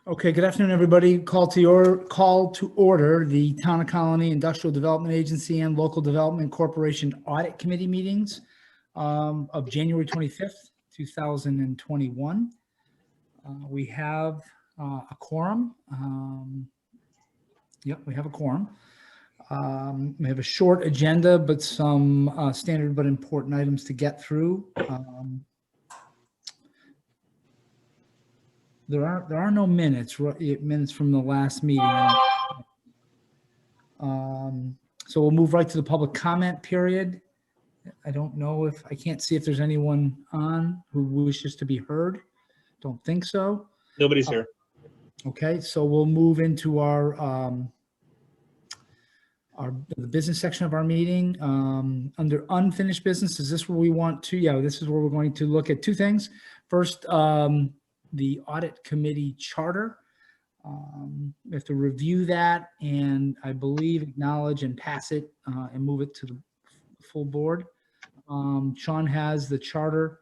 Okay, good afternoon, everybody. Call to order the Town of Colony Industrial Development Agency and Local Development Corporation Audit Committee meetings of January 25th, 2021. We have a quorum. Yep, we have a quorum. We have a short agenda, but some standard but important items to get through. There are no minutes from the last meeting. So we'll move right to the public comment period. I don't know if I can't see if there's anyone on who wishes to be heard. Don't think so. Nobody's here. Okay, so we'll move into the business section of our meeting. Under unfinished business, is this where we want to? Yeah, this is where we're going to look at two things. First, the audit committee charter. We have to review that and I believe acknowledge and pass it and move it to the full board. Sean has the charter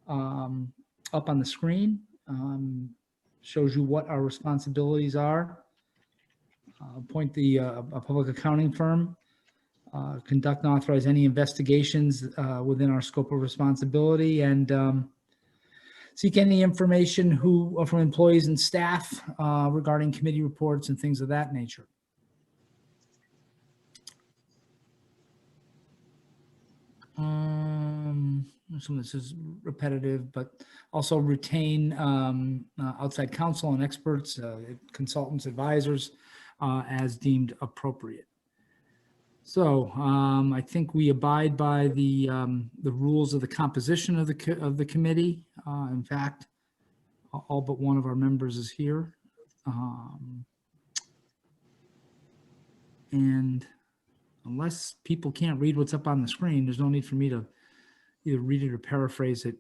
up on the screen. Shows you what our responsibilities are. Appoint a public accounting firm. Conduct and authorize any investigations within our scope of responsibility, and seek any information from employees and staff regarding committee reports and things of that nature. Some of this is repetitive, but also retain outside counsel and experts, consultants, advisors, as deemed appropriate. So I think we abide by the rules of the composition of the committee. In fact, all but one of our members is here. And unless people can't read what's up on the screen, there's no need for me to either read it or paraphrase it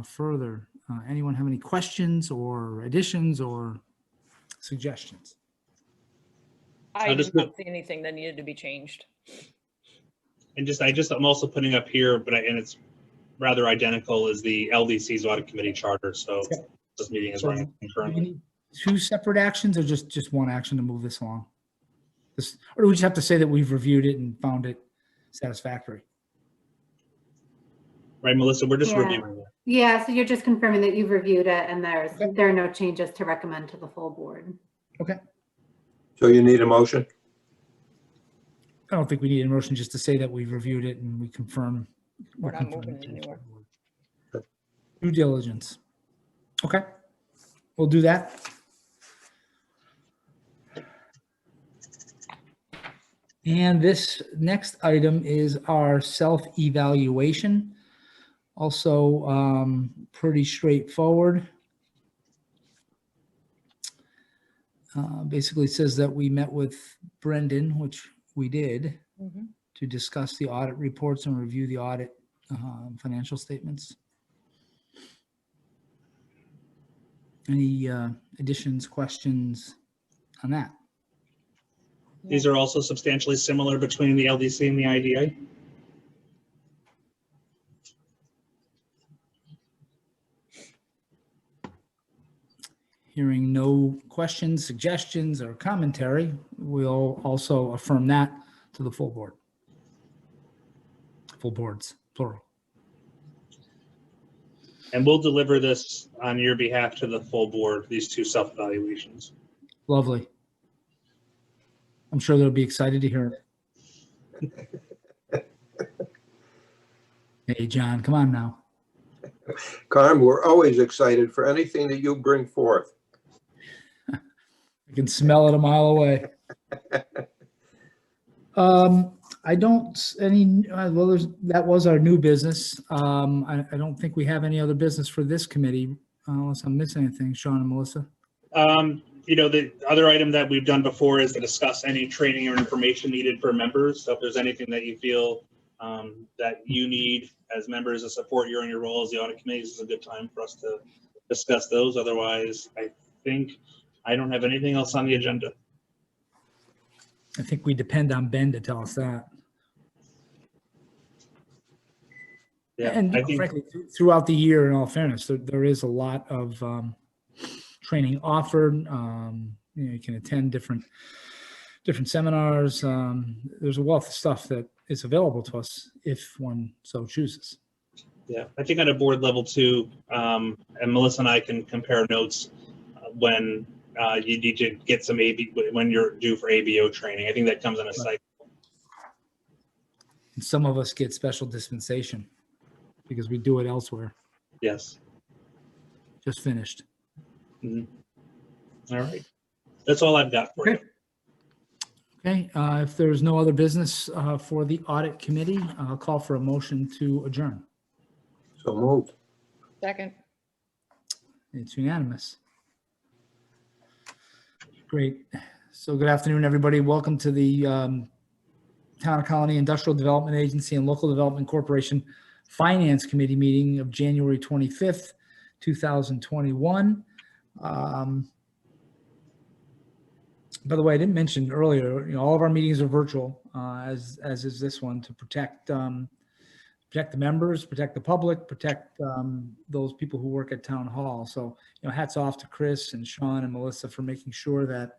further. Anyone have any questions or additions or suggestions? I did not see anything that needed to be changed. And I'm also putting up here, and it's rather identical as the LDC's audit committee charter. So okay. This meeting is running concurrently. Do we need two separate actions or just one action to move this along? Or do we just have to say that we've reviewed it and found it satisfactory? Right, Melissa, we're just reviewing it. Yeah, so you're just confirming that you've reviewed it and there are no changes to recommend to the full board. Okay. So you need a motion? I don't think we need a motion, just to say that we've reviewed it and we confirm. We're not moving it anywhere. Due diligence. Okay, we'll do that. And this next item is our self-evaluation. Also pretty straightforward. Basically says that we met with Brendan, which we did, to discuss the audit reports and review the audit financial statements. Any additions, questions on that? These are also substantially similar between the LDC and the IDA. Hearing no questions, suggestions, or commentary, we'll also affirm that to the full board. Full boards, plural. And we'll deliver this on your behalf to the full board, these two self-evaluations. Lovely. I'm sure they'll be excited to hear it. Hey, John, come on now. Carm, we're always excited for anything that you bring forth. I can smell it a mile away. I don't that was our new business. I don't think we have any other business for this committee, unless I'm missing anything, Sean and Melissa. The other item that we've done before is to discuss any training or information needed for members. So if there's anything that you feel that you need as members to support you in your role as the audit committee, this is a good time for us to discuss those. Otherwise, I think I don't have anything else on the agenda. I think we depend on Ben to tell us that. Yeah, and frankly, throughout the year, in all fairness, there is a lot of training offered. You can attend different seminars. There's a wealth of stuff that is available to us if one so chooses. Yeah, I think at a board level too, and Melissa and I can compare notes when you need to get some when you're due for ABO training. I think that comes in a cycle. And some of us get special dispensation because we do it elsewhere. Yes. Just finished. All right. That's all I've got for you. Okay, if there's no other business for the audit committee, I'll call for a motion to adjourn. So moved. Second. It's unanimous. Great. So good afternoon, everybody. Welcome to the Town of Colony Industrial Development Agency and Local Development Corporation Finance Committee meeting of January 25th, 2021. By the way, I didn't mention earlier, all of our meetings are virtual, as is this one, to protect the members, protect the public, protect those people who work at Town Hall. So, hats off to Chris and Sean and Melissa for making sure that,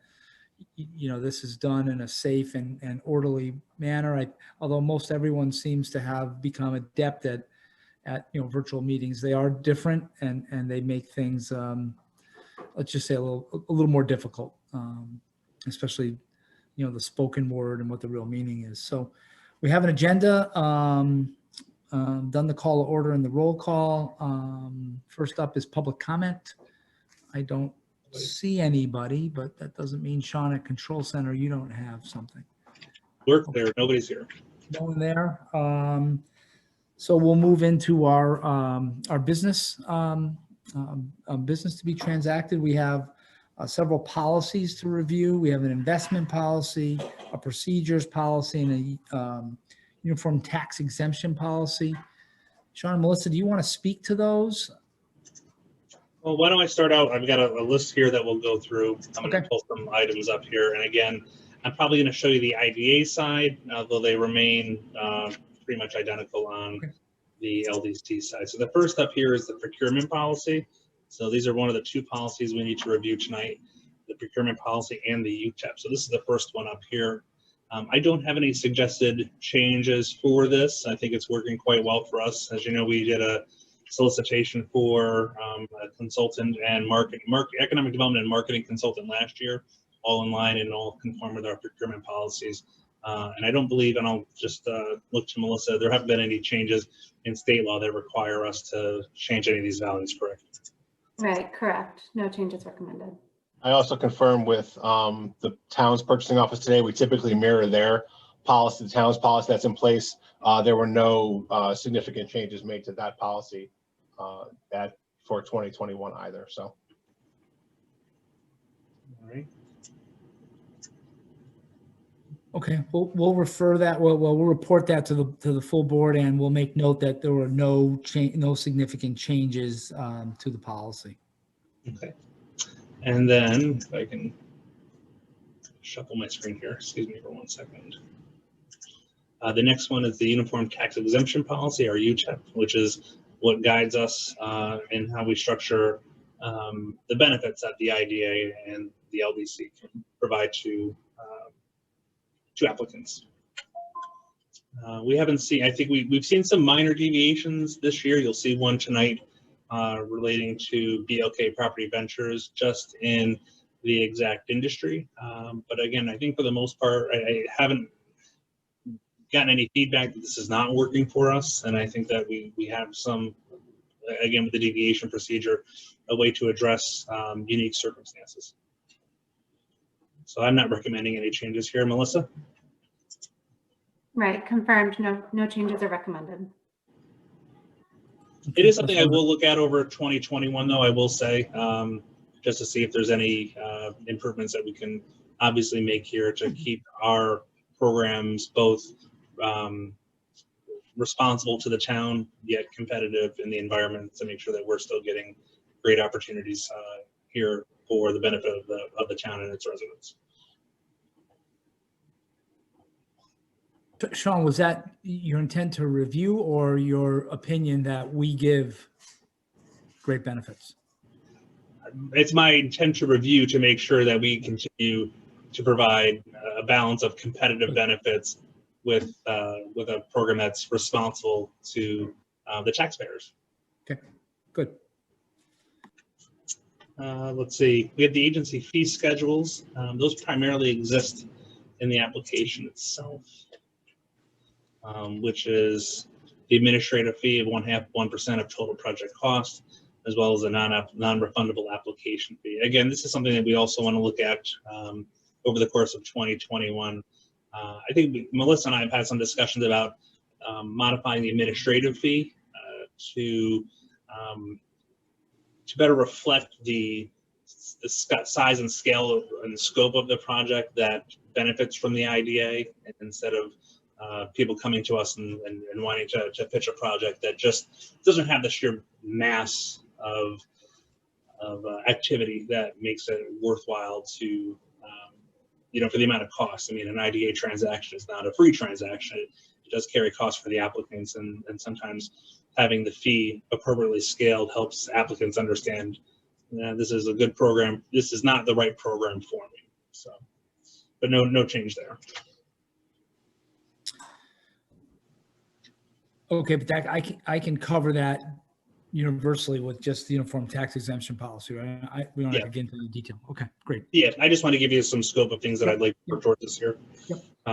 this is done in a safe and orderly manner. Although most everyone seems to have become adept at virtual meetings, they are different and they make things, let's just say a little more difficult. Especially, the spoken word and what the real meaning is. So we have an agenda, done the call to order and the roll call. First up is public comment. I don't see anybody, but that doesn't mean, Sean, at Control Center, you don't have something. Work there. Nobody's here. No one there. So we'll move into our business, business to be transacted. We have several policies to review. We have an investment policy, a procedures policy, and a uniform tax exemption policy. Sean and Melissa, do you want to speak to those? Well, why don't I start out? I've got a list here that we'll go through. I'm going to Okay. pull some items up here. And again, I'm probably going to show you the IDA side, although they remain pretty much identical on the LDC side. So the first up here is the procurement policy. So these are one of the two policies we need to review tonight, the procurement policy and the UTEP. So this is the first one up here. I don't have any suggested changes for this. I think it's working quite well for us. As you know, we did a solicitation for a consultant and economic development and marketing consultant last year, all in line and all conform with our procurement policies. And I don't believe, and I'll just look to Melissa, there haven't been any changes in state law that require us to change any of these values, correct? Right, correct. No changes recommended. I also confirmed with the town's purchasing office today. We typically mirror their policy, the town's policy that's in place. There were no significant changes made to that policy that for 2021 either. So. All right. Okay, we'll refer that. We'll report that to the full board, and we'll make note that there were no significant changes to the policy. Okay. And then if I can shuffle my screen here, excuse me for 1 second. The next one is the Uniform Tax Exemption Policy, or UTEP, which is what guides us in how we structure the benefits that the IDA and the LDC can provide to applicants. We haven't seen, I think we've seen some minor deviations this year. You'll see one tonight relating to BLK Property Ventures, just in the exact industry. But again, I think for the most part, I haven't gotten any feedback that this is not working for us. And I think that we have some, again, with the deviation procedure, a way to address unique circumstances. So I'm not recommending any changes here. Melissa? Right, confirmed. No changes are recommended. It is something I will look at over 2021, though, I will say, just to see if there's any improvements that we can obviously make here to keep our programs both responsible to the town, yet competitive in the environment, to make sure that we're still getting great opportunities here for the benefit of the town and its residents. Sean, was that your intent to review or your opinion that we give great benefits? it's my intent to review to make sure that we continue to provide a balance of competitive benefits with a program that's responsible to the taxpayers. Okay, good. Let's see, we have the agency fee schedules. Those primarily exist in the application itself, which is the administrative fee of 1% of total project cost, as well as a non-refundable application fee. Again, this is something that we also want to look at over the course of 2021. I think Melissa and I have had some discussions about modifying the administrative fee to better reflect the size and scale and scope of the project that benefits from the IDA, instead of people coming to us and wanting to pitch a project that just doesn't have the sheer mass of activity that makes it worthwhile to, for the amount of cost. I mean, an IDA transaction is not a free transaction. It does carry costs for the applicants, and sometimes having the fee appropriately scaled helps applicants understand, this is a good program. This is not the right program for me. So, but no change there. Okay, but that I can cover that universally with just the uniform tax exemption policy, right? We don't have to get into the detail. Okay, great. Yeah, I just want to give you some scope of things that I'd like to work towards this year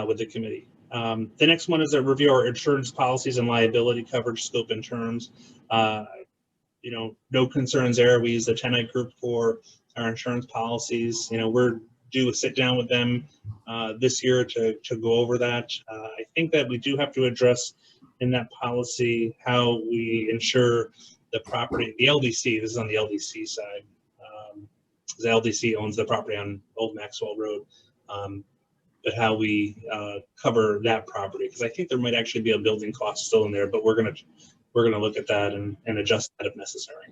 with the committee. The next one is a review our insurance policies and liability coverage scope and terms. No concerns there. We use the 10-night group for our insurance policies. We're due a sit down with them this year to go over that. I think that we do have to address in that policy how we insure the property, the LDC. This is on the LDC side. The LDC owns the property on Old Maxwell Road, but how we cover that property, because I think there might actually be a building cost still in there, but we're gonna look at that and adjust that if necessary.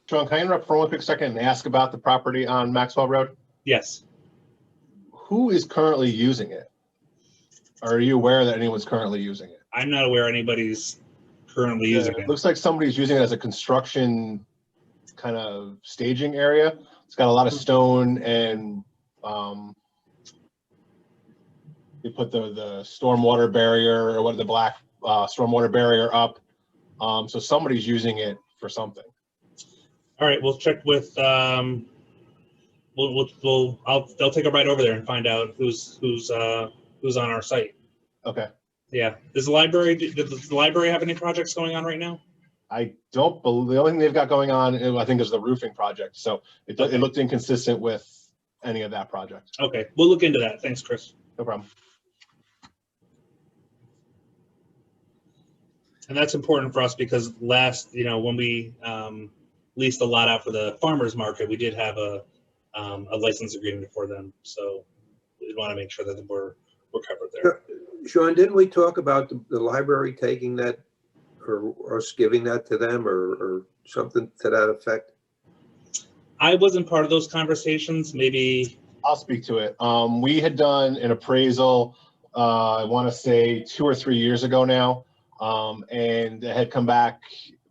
Sean, can I interrupt for 1 quick second and ask about the property on Maxwell Road? Yes. Who is currently using it? Are you aware that anyone's currently using it? I'm not aware anybody's currently using it. It looks like somebody's using it as a construction kind of staging area. It's got a lot of stone, and they put the stormwater barrier, or what, the black stormwater barrier up. So somebody's using it for something. All right, we'll check with. They'll take a ride over there and find out who's on our site. Okay. Yeah. Does the library have any projects going on right now? I don't believe, the only thing they've got going on, I think, is the roofing project. So it looked inconsistent with any of that project. Okay, we'll look into that. Thanks, Chris. No problem. And that's important for us because when we leased a lot out for the farmers market, we did have a license agreement for them. So we want to make sure that we're covered there. Sean, didn't we talk about the library taking that, or us giving that to them, or something to that effect? I wasn't part of those conversations. Maybe I'll speak to it. We had done an appraisal, I want to say 2 or 3 years ago now, and it had come back,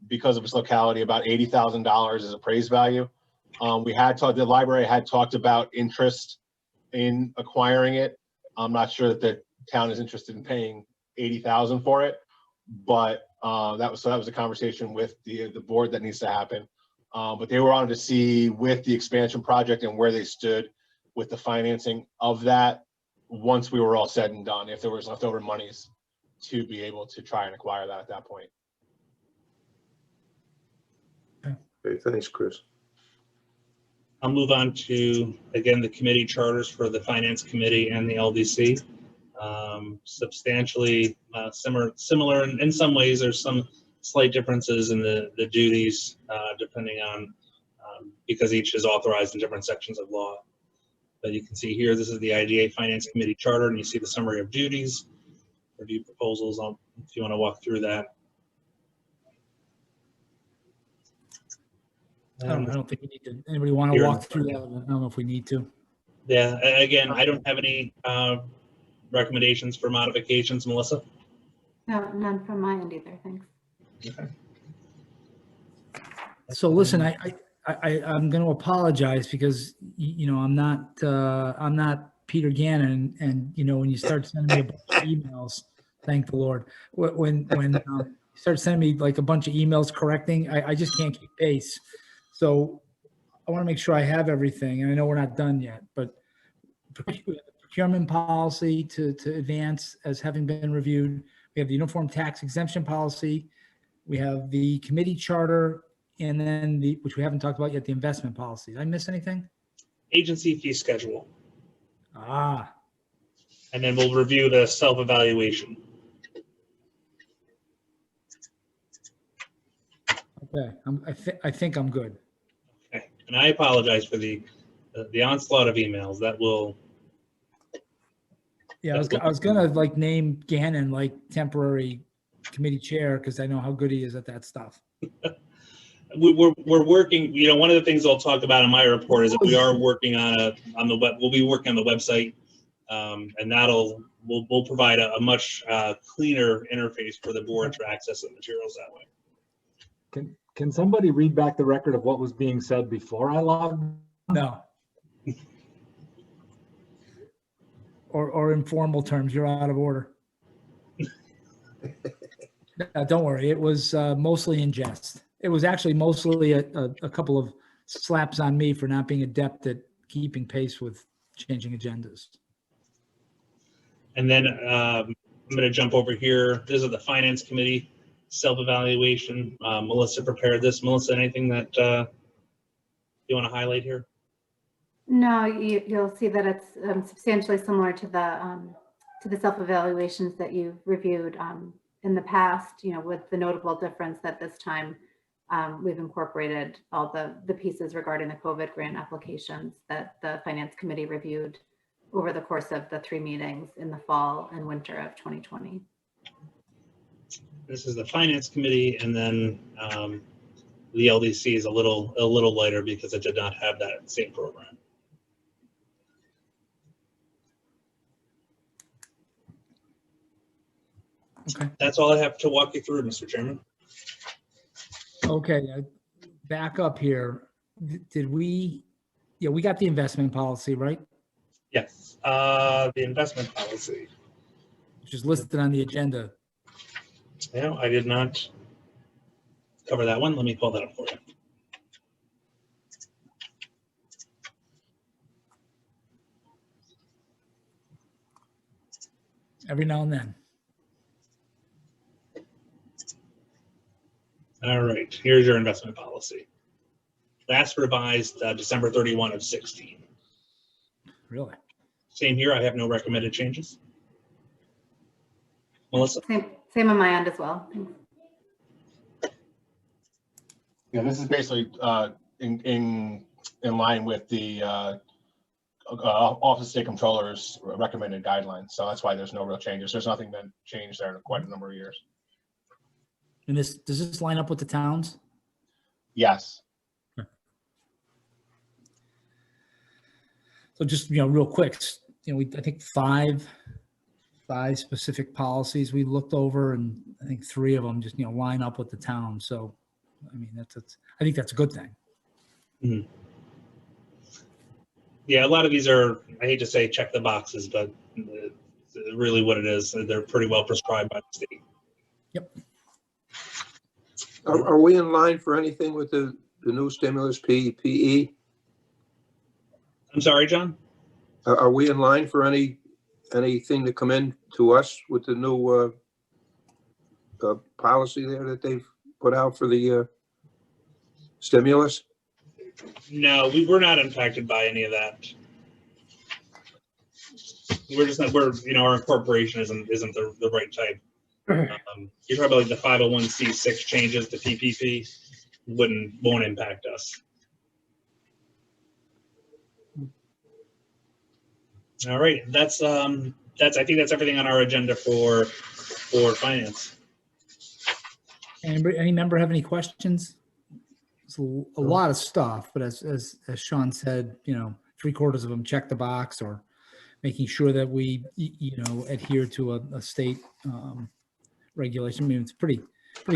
because of its locality, about $80,000 as appraised value. The library had talked about interest in acquiring it. I'm not sure that the town is interested in paying $80,000 for it, but that was a conversation with the board that needs to happen. But they were on to see, with the expansion project and where they stood with the financing of that, once we were all said and done, if there was leftover monies to be able to try and acquire that at that point. Okay, thanks, Chris. I'll move on to, again, the committee charters for the Finance Committee and the LDC. Substantially similar in some ways. There's some slight differences in the duties depending on, because each is authorized in different sections of law. But you can see here, this is the IDA Finance Committee charter, and you see the summary of duties, review proposals, if you want to walk through that. I don't think we need to. Anybody want to walk through that? I don't know if we need to. Yeah, again, I don't have any recommendations for modifications, Melissa. No, none from my end either, thanks. Okay. So listen, I'm going to apologize because, I'm not Peter Gannon, and, when you start sending me a bunch of emails, thank the Lord, when you start sending me like a bunch of emails correcting, I just can't keep pace. So I want to make sure I have everything, and I know we're not done yet, but procurement policy to advance as having been reviewed. We have the uniform tax exemption policy. We have the committee charter, and then which we haven't talked about yet, the investment policy. Did I miss anything? Agency fee schedule. Ah, And then we'll review the self-evaluation. okay. I think I'm good. Okay. And I apologize for the onslaught of emails. That will. Yeah, I was gonna like name Gannon like temporary committee chair because I know how good he is at that stuff. We're working, one of the things I'll talk about in my report is that we are working on the web. We'll be working on the website, and we'll provide a much cleaner interface for the board to access the materials that way. Can somebody read back the record of what was being said before I logged? No. Or informal terms, you're out of order. No, don't worry, it was mostly in jest. It was actually mostly a couple of slaps on me for not being adept at keeping pace with changing agendas. And then I'm going to jump over here. This is the Finance Committee self-evaluation. Melissa prepared this. Melissa, anything that you want to highlight here? No, you'll see that it's substantially similar to the self-evaluations that you've reviewed in the past, with the notable difference that this time we've incorporated all the pieces regarding the COVID grant applications that the Finance Committee reviewed over the course of the 3 meetings in the fall and winter of 2020. This is the Finance Committee, and then the LDC is a little lighter because it did not have that same program. Okay. That's all I have to walk you through, Mr. Chairman. Okay, back up here. Did we, we got the investment policy, right? Yes, the investment policy. Which is listed on the agenda. No, I did not cover that one. Let me pull that up for you. Every now and then. All right, here's your investment policy. Last revised December 31 of 16. Really? Same here, I have no recommended changes. Melissa? Same on my end as well. Thanks. Yeah, this is basically in line with the Office of State Controller's recommended guidelines. So that's why there's no real changes. There's nothing been changed there in quite a number of years. And does this line up with the towns? Yes. So just, real quick, I think five specific policies we looked over, and I think 3 of them just, line up with the town. So, I mean, I think that's a good thing. Mm-hmm. Yeah, a lot of these are, I hate to say check the boxes, but really what it is, they're pretty well prescribed by the state. Yep. Are we in line for anything with the new stimulus PE? I'm sorry, John? Are we in line for anything to come in to us with the new policy there that they've put out for the stimulus? No, we're not impacted by any of that. We're just not, our incorporation isn't the right type. You're talking about like the 501c6 changes to PPP won't impact us. All right, I think that's everything on our agenda for finance. Any member have any questions? It's a lot of stuff, but as Sean said, 3/4 of them check the box or making sure that we, adhere to a state regulation. I mean, it's pretty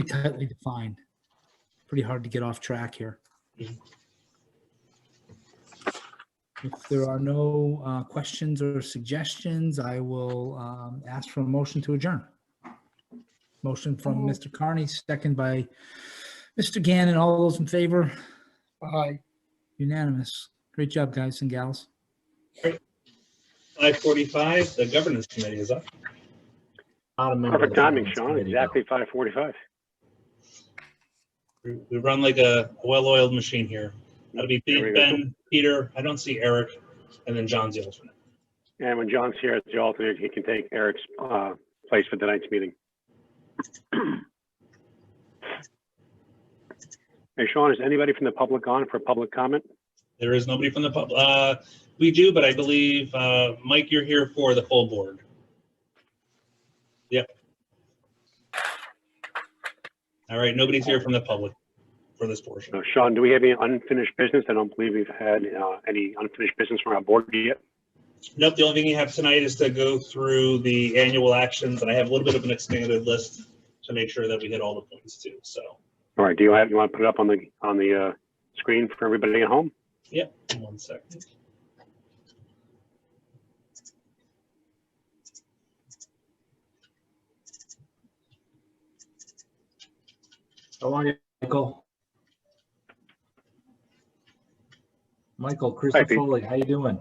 tightly defined. Pretty hard to get off track here. If there are no questions or suggestions, I will ask for a motion to adjourn. Motion from Mr. Carney, second by Mr. Gannon. All those in favor? Aye. Unanimous. Great job, guys and gals. 5:45, the governance committee is up. Not a member of Perfect the timing, Finance Sean. Committee, Exactly though. 5:45. We run like a well-oiled machine here. That'll be There we go. Ben, Peter. I don't see Eric, and then John's the alternate. And when John's here as the alternate, he can take Eric's place for tonight's meeting. Hey, Sean, is anybody from the public on for public comment? There is nobody from the public. We do, but I believe, Mike, you're here for the full board. Yep. All right, nobody's here from the public for this portion. Sean, do we have any unfinished business? I don't believe we've had any unfinished business from our board yet. Nope, the only thing you have tonight is to go through the annual actions, and I have a little bit of an expanded list to make sure that we hit all the points too, so. All right, you want to put it up on the screen for everybody at home? Yep, 1 second. How are you, Michael? Michael, Chris Hi, Pete. Foley, how you doing?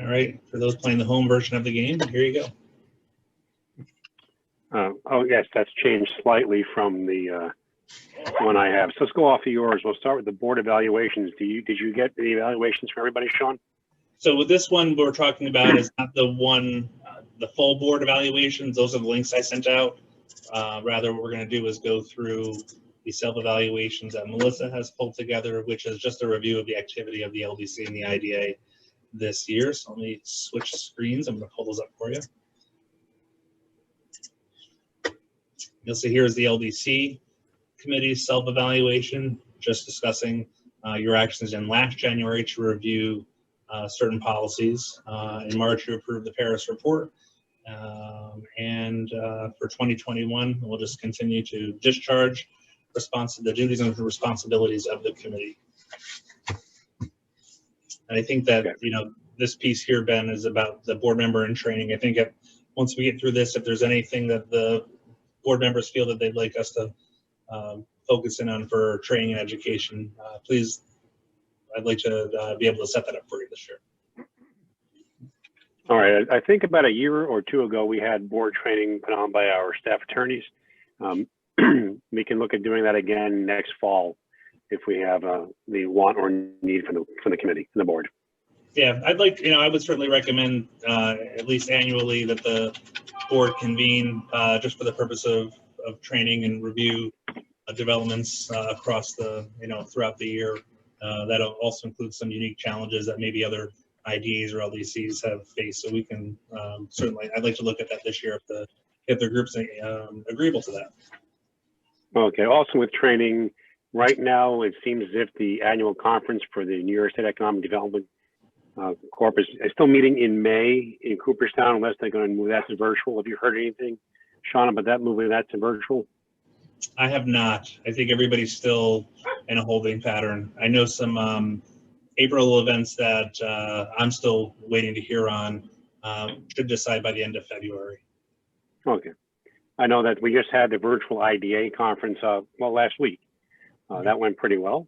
All right, for those playing the home version of the game, here you go. Oh, yes, that's changed slightly from the one I have. So let's go off of yours. We'll start with the board evaluations. Did you get the evaluations for everybody, Sean? So with this one, we're talking about is not the one, the full board evaluations. Those are the links I sent out. Rather, what we're going to do is go through the self-evaluations that Melissa has pulled together, which is just a review of the activity of the LDC and the IDA this year. So let me switch screens. I'm going to pull those up for you. You'll see here is the Ldc Committee Self-Evaluation, just discussing your actions in last January to review certain policies. In March, you approved the Paris report. And for 2021, we'll just continue to discharge the duties and responsibilities of the committee. And I think that, you know, this piece here, Ben, is about the board member in training. I think once we get through this, if there's anything that the board members feel that they'd like us to focus in on for training and education, please, I'd like to be able to set that up for you this year. All right, I think about a year or two ago, we had board training put on by our staff attorneys. We can look at doing that again next fall if we have the want or need from the committee and the board. Yeah, I'd like, you know, I would certainly recommend at least annually that the board convene just for the purpose of training and review developments across the, you know, throughout the year. That'll also include some unique challenges that maybe other IDs or LDCs have faced. So we can certainly, I'd like to look at that this year if the group's agreeable to that. Okay, also with training, right now, it seems as if the annual conference for the New York State Economic Development Corp is still meeting in May in Cooperstown, unless they're going to move that to virtual. Have you heard anything, Sean, about that moving that to virtual? I have not. I think everybody's still in a holding pattern. I know some April events that I'm still waiting to hear on. Should decide by the end of February. Okay. I know that we just had the virtual IDA conference, well, last week. That went pretty well.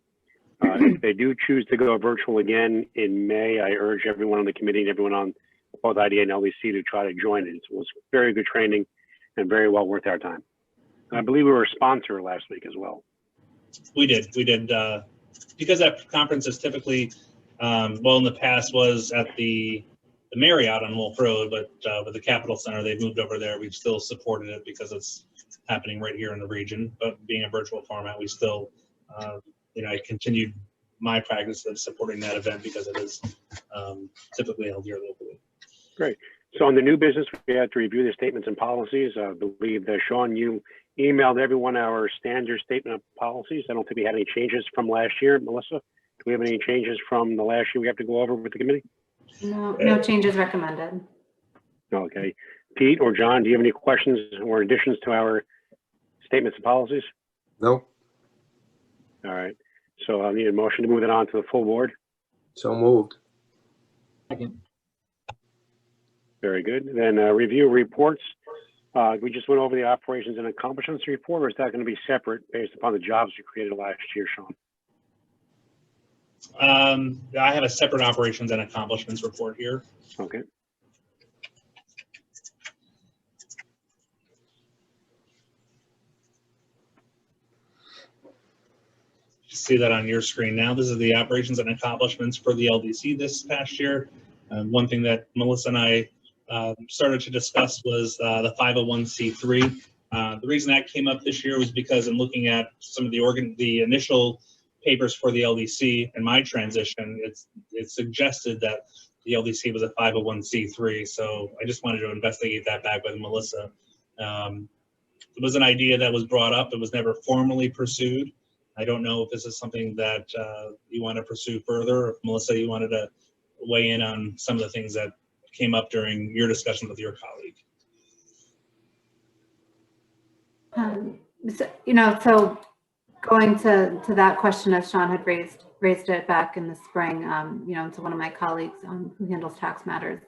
If they do choose to go virtual again in May, I urge everyone on the committee and everyone on both IDA and LDC to try to join it. It was very good training and very well worth our time. And I believe we were a sponsor last week as well. We did. Because that conference is typically, well, in the past was at the Marriott on Wolf Road, but with the Capitol Center, they've moved over there. We've still supported it because it's happening right here in the region, but being a virtual format, we still, you know, I continued my practice of supporting that event because it is typically held here locally. Great. So on the new business, we had to review the statements and policies. I believe that, Sean, you emailed everyone our standard statement of policies. I don't think we had any changes from last year. Melissa, do we have any changes from the last year we have to go over with the committee? No changes recommended. Okay. Pete or John, do you have any questions or additions to our statements and policies? No. All right. So I'll need a motion to move it on to the full board. So moved. Second. Very good. Then review reports. We just went over the operations and accomplishments report, or is that going to be separate based upon the jobs you created last year, Sean? I have a separate operations and accomplishments report here. Okay. You see that on your screen now. This is the operations and accomplishments for the LDC this past year. One thing that Melissa and I started to discuss was the 501c3. The reason that came up this year was because in looking at some of the initial papers for the LDC and my transition, it suggested that the LDC was a 501c3. So I just wanted to investigate that back with Melissa. It was an idea that was brought up. It was never formally pursued. I don't know if this is something that you want to pursue further, or if Melissa, you wanted to weigh in on some of the things that came up during your discussion with your colleague. So going to that question, as Sean had raised it back in the spring, so one of my colleagues who handles tax matters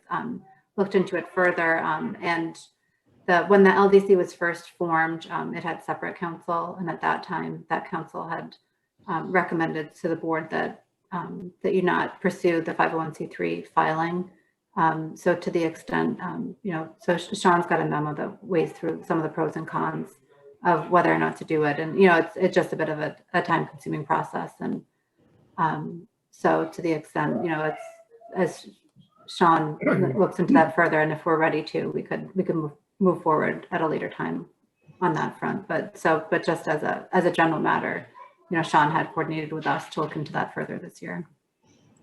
looked into it further, and when the LDC was first formed, it had separate counsel, and at that time, that counsel had recommended to the board that you not pursue the 501c3 filing. So to the extent, so Sean's got a memo that weighs through some of the pros and cons of whether or not to do it, and it's just a bit of a time-consuming process, and so to the extent, it's as Sean looks into that further, and if we're ready to, we could move forward at a later time on that front. But just as a general matter, Sean had coordinated with us to look into that further this year.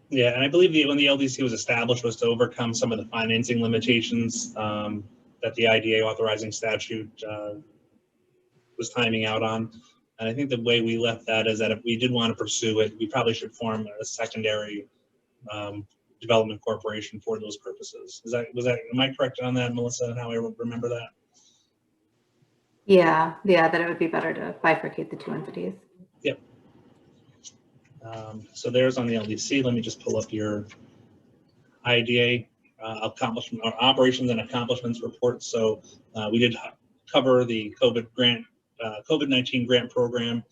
Yeah, and I believe when the LDC was established was to overcome some of the financing limitations that the IDA authorizing statute was timing out on. And I think the way we left that is that if we did want to pursue it, we probably should form a secondary development corporation for those purposes. Am I correct on that, Melissa, and how I remember that? Yeah, that it would be better to bifurcate the two entities. Yep. So there's on the LDC. Let me just pull up your IDA operations and accomplishments report. So we did cover the COVID-19 grant program,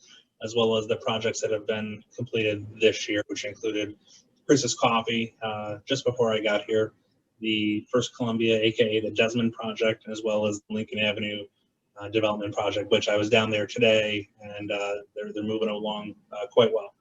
as well as the projects that have been completed this year, which included Chris's Coffee, just before I got here, the First Columbia, aka the Desmond project, as well as the Lincoln Avenue development project, which I was down there today, and they're moving along quite well.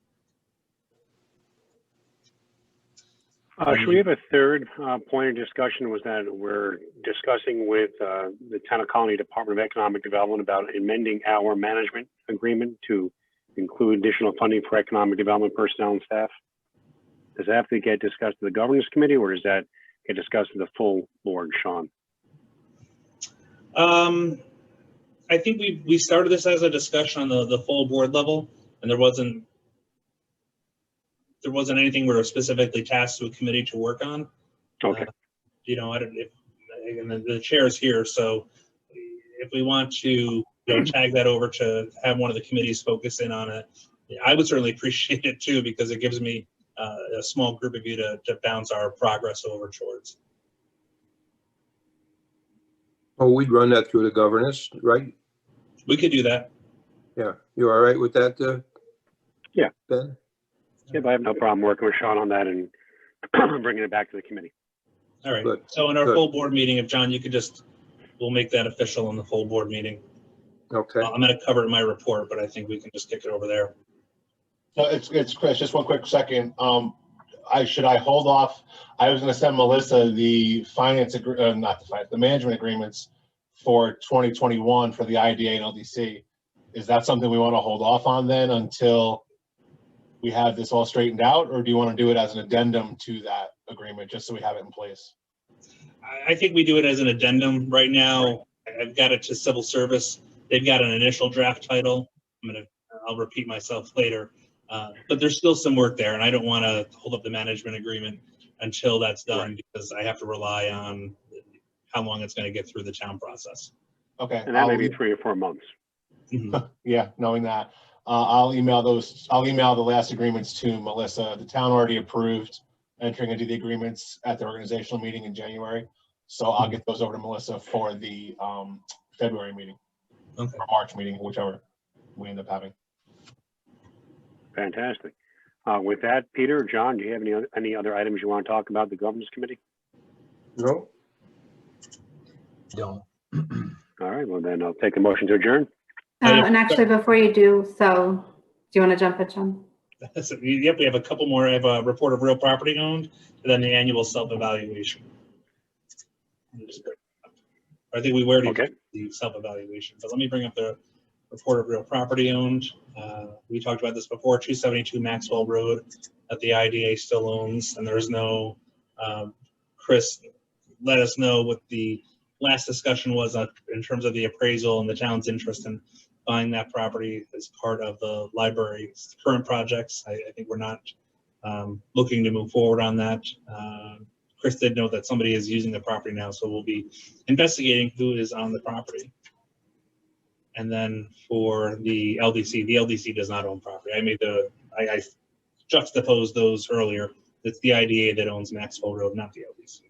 Should we have a third point of discussion? Was that we're discussing with the Town of Colony Department of Economic Development about amending our management agreement to include additional funding for economic development personnel and staff? Does that have to get discussed to the governance committee, or does that get discussed to the full board, Sean? I think we started this as a discussion on the full board level, and there wasn't anything we were specifically tasked to a committee to work on. Okay. I don't. And the chair is here, so if we want to tag that over to have one of the committees focus in on it, I would certainly appreciate it too, because it gives me a small group of you to bounce our progress over towards. Oh, we'd run that through the governance, right? We could do that. Yeah, you all right with that, Yeah. Ben? Yeah, I have no problem working with Sean on that and bringing it back to the committee. All right. Good. So in our Good. full board meeting, if John, you could we'll make that official in the full board meeting. Okay. I'm going to cover it in my report, but I think we can just kick it over there. So it's Chris, just one quick second. Should I hold off? I was going to send Melissa the the management agreements for 2021 for the IDA and LDC. Is that something we want to hold off on then until we have this all straightened out, or do you want to do it as an addendum to that agreement just so we have it in place? I think we do it as an addendum right now. I've got it to civil service. They've got an initial draft title. I'll repeat myself later, but there's still some work there, and I don't want to hold up the management agreement until that's done, right, because I have to rely on how long it's going to get through the town process. Okay. And that may be 3 or 4 months. Mm-hmm. Yeah, knowing that. I'll email the last agreements to Melissa. The town already approved entering into the agreements at the organizational meeting in January. So I'll get those over to Melissa for the February meeting, Okay. or March meeting, whichever we end up having. Fantastic. With that, Peter, John, do you have any other items you want to talk about the governance committee? No? Don't. All right, well then I'll take a motion to adjourn. And actually, before you do so, do you want to jump in, John? So, yep, we have a couple more. I have a report of real property owned, and then the annual self-evaluation. I think we already did the self-evaluation, but let me bring up the report of real property owned. We talked about this before, 272 Maxwell Road that the IDA still owns, and there's no, Chris let us know what the last discussion was in terms of the appraisal and the town's interest in buying that property as part of the library's current projects. I think we're not looking to move forward on that. Chris did know that somebody is using the property now, so we'll be investigating who is on the property. And then for the LDC does not own property. I juxtaposed those earlier. It's the IDA that owns Maxwell Road, not the LDC.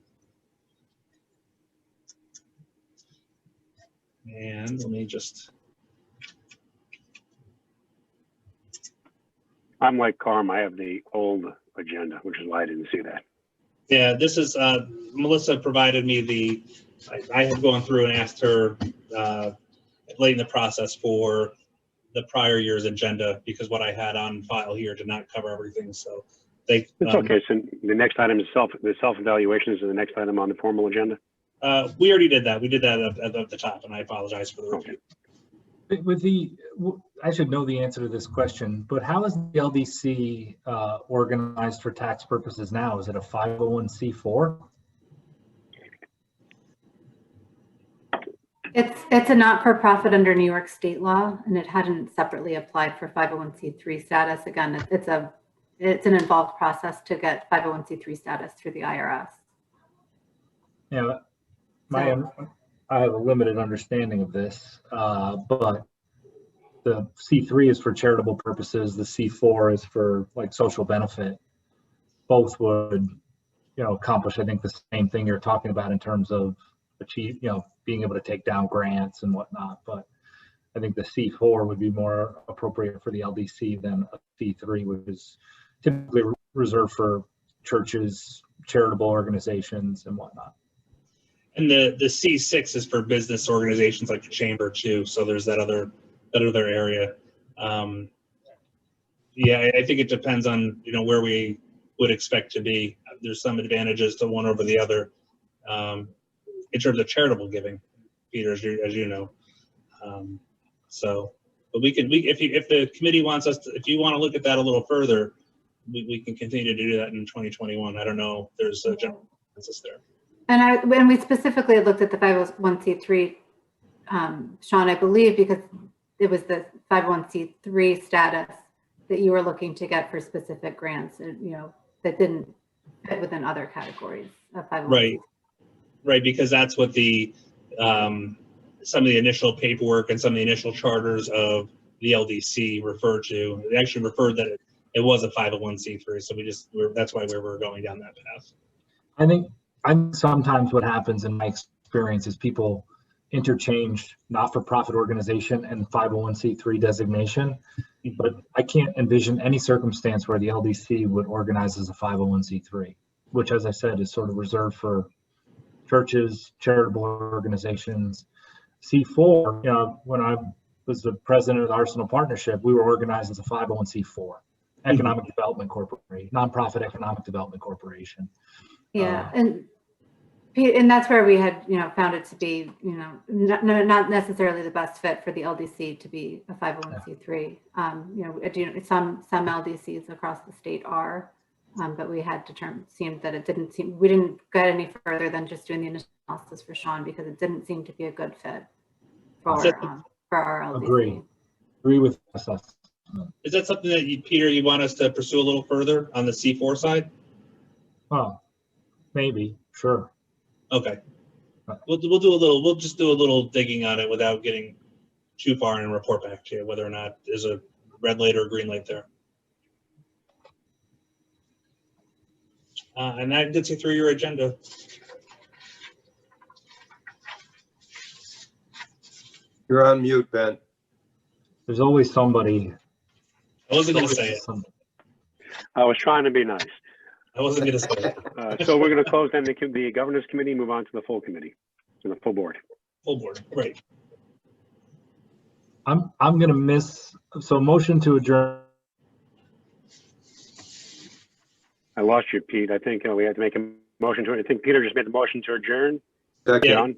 And let me just. I'm like Carm, I have the old agenda, which is why I didn't see that. Yeah, this is, Melissa provided me I had gone through and asked her late in the process for the prior year's agenda because what I had on file here did not cover everything. So It's okay. So the next item is the self-evaluation is the next item on the formal agenda. We already did that. We did that at the top, and I apologize for the review. I should know the answer to this question, but how is the LDC organized for tax purposes now? Is it a 501c4? It's a not-for-profit under New York state law, and it hadn't separately applied for 501c3 status. Again, it's an involved process to get 501c3 status through the IRS. Yeah, I have a limited understanding of this, but the C3 is for charitable purposes. The C4 is for like social benefit. Both would, accomplish, I think, the same thing you're talking about in terms of being able to take down grants and whatnot. But I think the C4 would be more appropriate for the LDC than a C3, which is typically reserved for churches, charitable organizations, and whatnot. And the C6 is for business organizations like the chamber too. So there's that other area. Yeah, I think it depends on where we would expect to be. There's some advantages to one over the other in terms of charitable giving, Peter, as you know. But if the committee wants us to, if you want to look at that a little further, we can continue to do that in 2021. I don't know if there's a general consensus there. And we specifically looked at the 501c3, Sean, I believe, because it was the 501c3 status that you were looking to get for specific grants, that didn't fit within other categories of 501c3. Right, because that's what some of the initial paperwork and some of the initial charters of the LDC referred to. They actually referred that it was a 501c3, so that's why we were going down that path. I think sometimes what happens in my experience is people interchange not-for-profit organization and 501c3 designation, but I can't envision any circumstance where the LDC would organize as a 501c3, which, as I said, is sort of reserved for churches, charitable organizations. C4, when I was the president of the Arsenal Partnership, we were organized as a 501c4, Economic Development Corporation, nonprofit economic development corporation. Yeah, and that's where we had, found it to be, not necessarily the best fit for the LDC to be a 501c3. Some LDCs across the state are, but we had seemed that we didn't get any further than just doing the initial analysis for Sean because it didn't seem to be a good fit for our LDC. Agree with us. Is that something that Peter, you want us to pursue a little further on the C4 side? Well, maybe, sure. Okay. We'll just do a little digging on it without getting too far and report back to you whether or not there's a red light or green light there. And that gets you through your agenda. You're on mute, Ben. There's always somebody. I wasn't going to say it. I was trying to be nice. I wasn't going to say it. So we're going to close then the governance committee, move on to the full committee, to the full board. Full board, right. I'm gonna miss, so motion to adjourn. I lost you, Pete. I think we had to make a motion to it. I think Peter just made the motion to adjourn. Second. Yeah. John?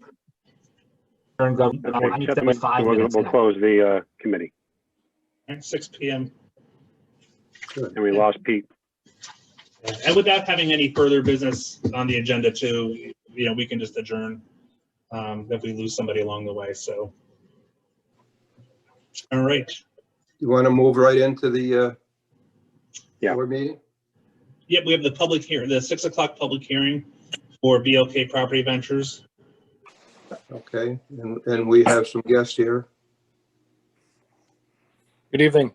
Okay, Okay, except we'll close the committee. 6 p.m. And we lost Pete. And without having any further business on the agenda too, we can just adjourn if we lose somebody along the way. So, all right. You want to move right into the Yeah. board meeting? Yep, we have the public hearing, the 6 o'clock public hearing for BLK Property Ventures. Okay, and we have some guests here. Good evening.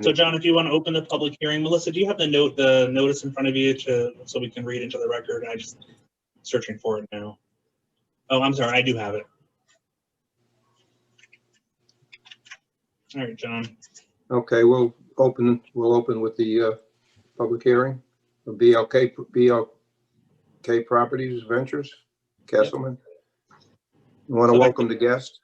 So, John, if you want to open the public hearing, Melissa, do you have the notice in front of you so we can read into the record? I just searching for it now. Oh, I'm sorry, I do have it. All right, John. Okay, we'll open with the public hearing for BLK Properties Ventures. Kesselman. You want to welcome the guest?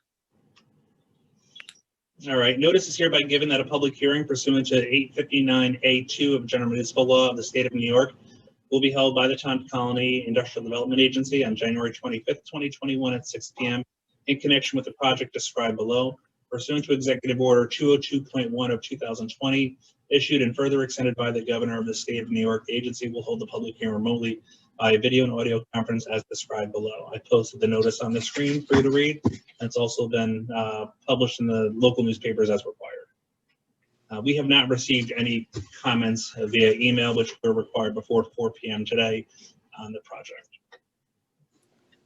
All right, notice is hereby given that a public hearing pursuant to 859A2 of General Municipal Law of the State of New York will be held by the Town of Colonie Industrial Development Agency on January 25th, 2021 at 6 p.m. in connection with the project described below, pursuant to Executive Order 202.1 of 2020, issued and further extended by the Governor of the State of New York. The agency will hold the public hearing remotely by video and audio conference as described below. I posted the notice on the screen for you to read. It's also been published in the local newspapers as required. We have not received any comments via email, which were required before 4 p.m. today on the project.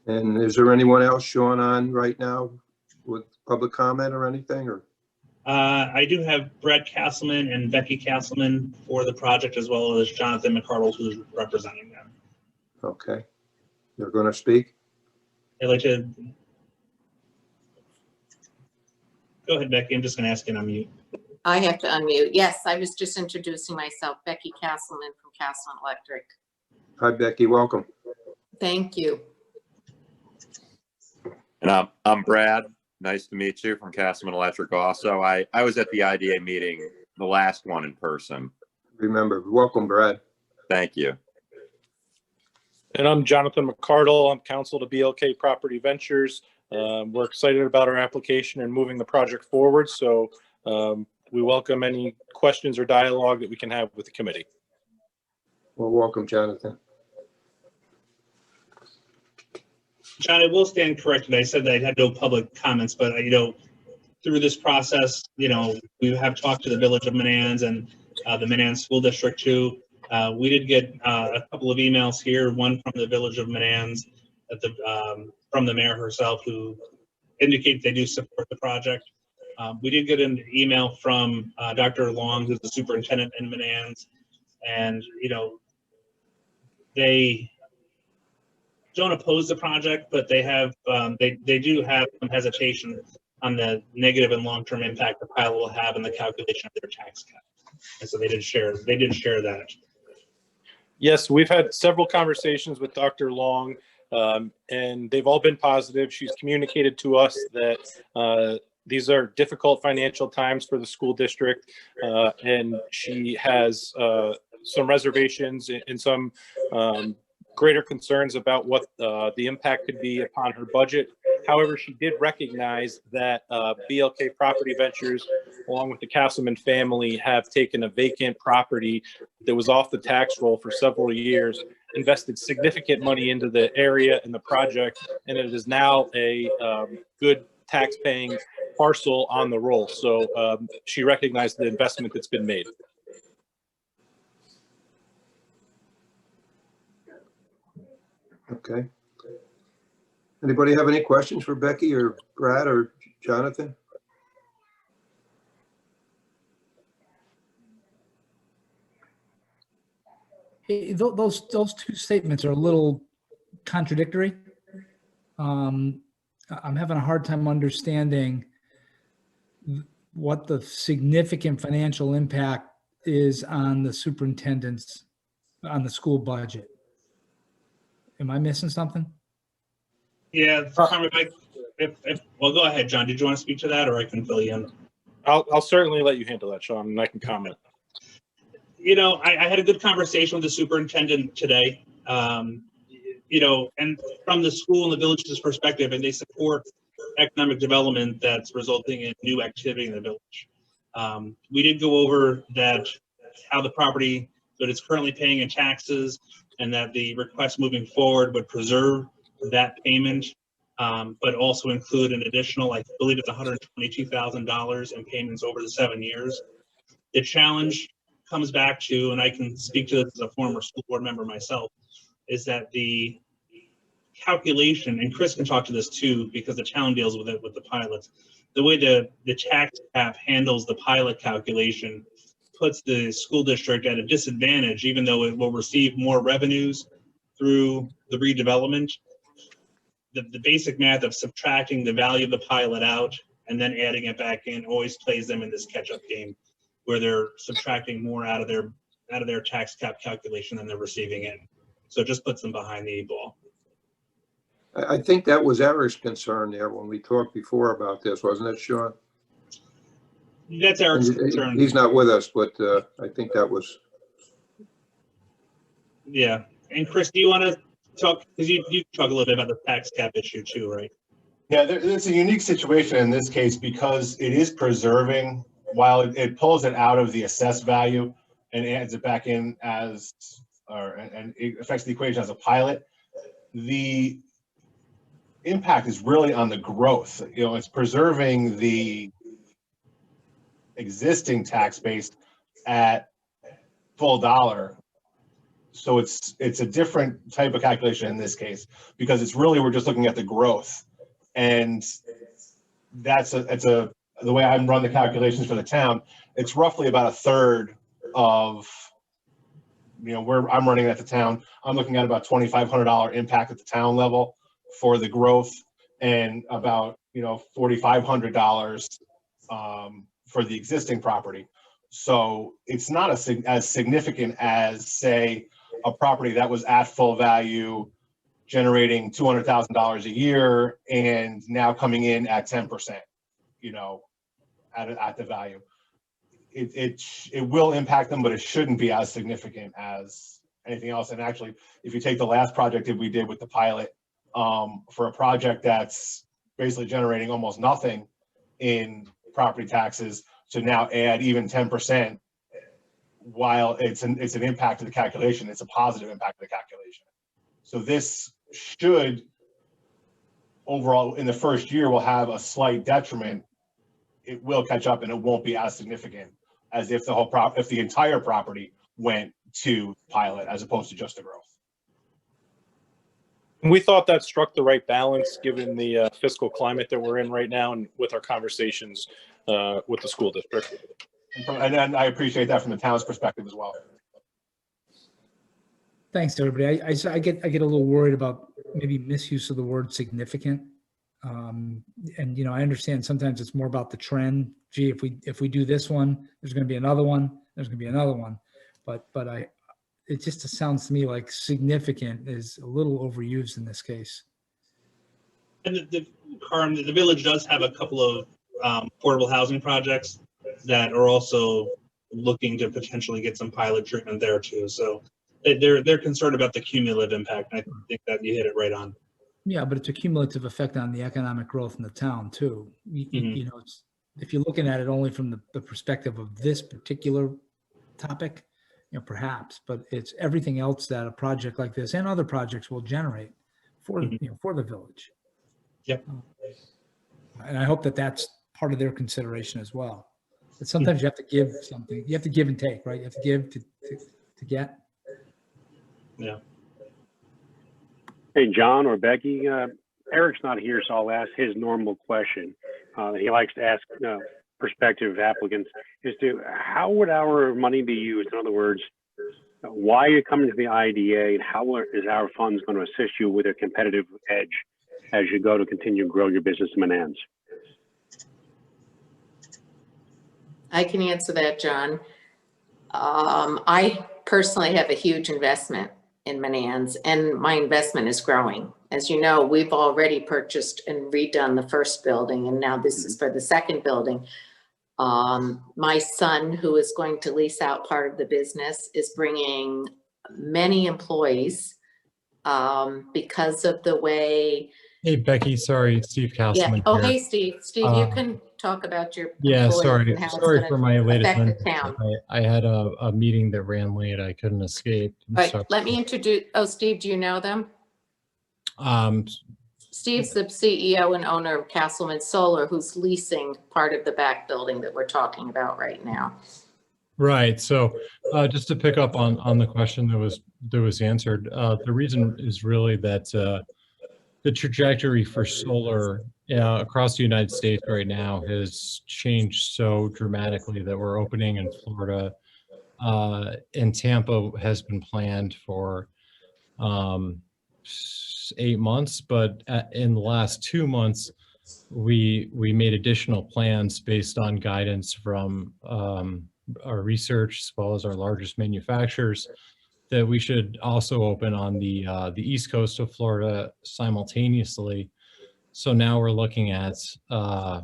And is there anyone else showing on right now with public comment or anything? Or I do have Brad Castleman and Becky Castleman for the project, as well as Jonathan McCardle, who's representing them. okay, they're going to speak. I'd like to go ahead, Becky. I'm just going to ask you to unmute. I have to unmute. Yes, I was just introducing myself, Becky Castleman from Castleman Electric. Hi, Becky. Welcome. Thank you. And I'm Brad. Nice to meet you, from Castleman Electric also. I was at the IDA meeting, the last one in person. Remember, welcome, Brad. Thank you. And I'm Jonathan McCardle. I'm counsel to BLK Property Ventures. We're excited about our application and moving the project forward. So we welcome any questions or dialogue that we can have with the committee. Well, welcome, Jonathan. John, I will stand corrected. I said that I had no public comments, but through this process, we have talked to the Village of Manans and the Manans School District too. We did get a couple of emails here, one from the Village of Manans, from the mayor herself, who indicate they do support the project. We did get an email from Dr. Long, who's the superintendent in Manans, and they don't oppose the project, but they have they do have some hesitation on the negative and long-term impact the pilot will have in the calculation of their tax cap. And so they did share that. Yes, we've had several conversations with Dr. Long, and they've all been positive. She's communicated to us that these are difficult financial times for the school district, and she has some reservations and some greater concerns about what the impact could be upon her budget. However, she did recognize that BLK Property Ventures, along with the Castleman family, have taken a vacant property that was off the tax roll for several years, invested significant money into the area and the project, and it is now a good tax-paying parcel on the roll. So she recognized the investment that's been made. Okay. Anybody have any questions for Becky or Brad or Jonathan? those two statements are a little contradictory. I'm having a hard time understanding what the significant financial impact is on the superintendent's, on the school budget. Am I missing something? Yeah, Carmen, well, go ahead, John. Did you want to speak to that, or I can fill you in? I'll certainly let you handle that, Sean, and I can comment. You know, I had a good conversation with the superintendent today. You know, and from the school and the village's perspective, and they support economic development that's resulting in new activity in the village. We did go over that, how the property that it's currently paying in taxes, and that the request moving forward would preserve that payment, but also include an additional, I believe it's $122,000 in payments over the 7 years. The challenge comes back to, and I can speak to this as a former school board member myself, is that the calculation, and Chris can talk to this too, because the town deals with it with the pilots. The way the tax cap handles the pilot calculation puts the school district at a disadvantage, even though it will receive more revenues through the redevelopment. The basic math of subtracting the value of the pilot out and then adding it back in always plays them in this catch-up game, where they're subtracting more out of their tax cap calculation than they're receiving in. So it just puts them behind the 8 ball. I think that was Eric's concern there when we talked before about this, wasn't it, Sean? That's Eric's concern. He's not with us, but I think that was. Yeah. And Chris, do you want to talk, because you talk a little bit about the tax cap issue too, right? Yeah, it's a unique situation in this case because it is preserving, while it pulls it out of the assessed value and adds it back in as, and it affects the equation as a pilot. The impact is really on the growth. You know, it's preserving the existing tax base at full dollar. So it's a different type of calculation in this case, because it's really, we're just looking at the growth. And the way I run the calculations for the town, it's roughly about a third of, you know, where I'm running at the town. I'm looking at about $2,500 impact at the town level for the growth, and about, you know, $4,500 for the existing property. So it's not as significant as, say, a property that was at full value, generating $200,000 a year, and now coming in at 10%, you know, at the value. It will impact them, but it shouldn't be as significant as anything else. And actually, if you take the last project that we did with the pilot, for a project that's basically generating almost nothing in property taxes, to now add even 10%, while it's an impact to the calculation, it's a positive impact to the calculation. So this should, overall, in the first year, will have a slight detriment. It will catch up, and it won't be as significant as if the entire property went to pilot as opposed to just the growth. We thought that struck the right balance given the fiscal climate that we're in right now, and with our conversations with the school district. And then I appreciate that from the town's perspective as well. Thanks, everybody. I get a little worried about maybe misuse of the word significant. And, you know, I understand sometimes it's more about the trend. Gee, if we do this one, there's going to be another one. There's going to be another one. But it just sounds to me like significant is a little overused in this case. And the village does have a couple of affordable housing projects that are also looking to potentially get some pilot treatment there too. So they're concerned about the cumulative impact. And I think that you hit it right on. Yeah, but it's a cumulative effect on the economic growth in the town too. You know, if you're looking at it only from the perspective of this particular topic, you know, perhaps, but it's everything else that a project like this and other projects will generate for you know, for the village. Yep. And I hope that that's part of their consideration as well. But sometimes you have to give something. You have to give and take, right? You have to give to get. Yeah. Hey, John or Becky, Eric's not here, so I'll ask his normal question. He likes to ask prospective applicants as to how would our money be used? In other words, Why are you coming to the IDA, and how is our funds going to assist you with a competitive edge as you go to continue to grow your business in Manans? I can answer that, John. I personally have a huge investment in Manans, and my investment is growing. As you know, we've already purchased and redone the first building, and now this is for the second building. My son, who is going to lease out part of the business, is bringing many employees because of the way. Hey, Becky, sorry, Steve Yeah. Castleman Oh, here. hey, Steve. Steve, you can talk about your Yeah, employees sorry and how it's for gonna my latest affect the one. town. I had a meeting that ran late. I couldn't escape. I'm But sorry. let me introduce, oh, Steve, do you know them? Steve's the CEO and owner of Castleman Solar, who's leasing part of the back building that we're talking about right now. Right. So just to pick up on the question that was answered, the reason is really that the trajectory for solar across the United States right now has changed so dramatically that we're opening in Florida. And Tampa has been planned for 8 months, but in the last 2 months, we made additional plans based on guidance from our research as well as our largest manufacturers that we should also open on the east coast of Florida simultaneously. So now we're looking at a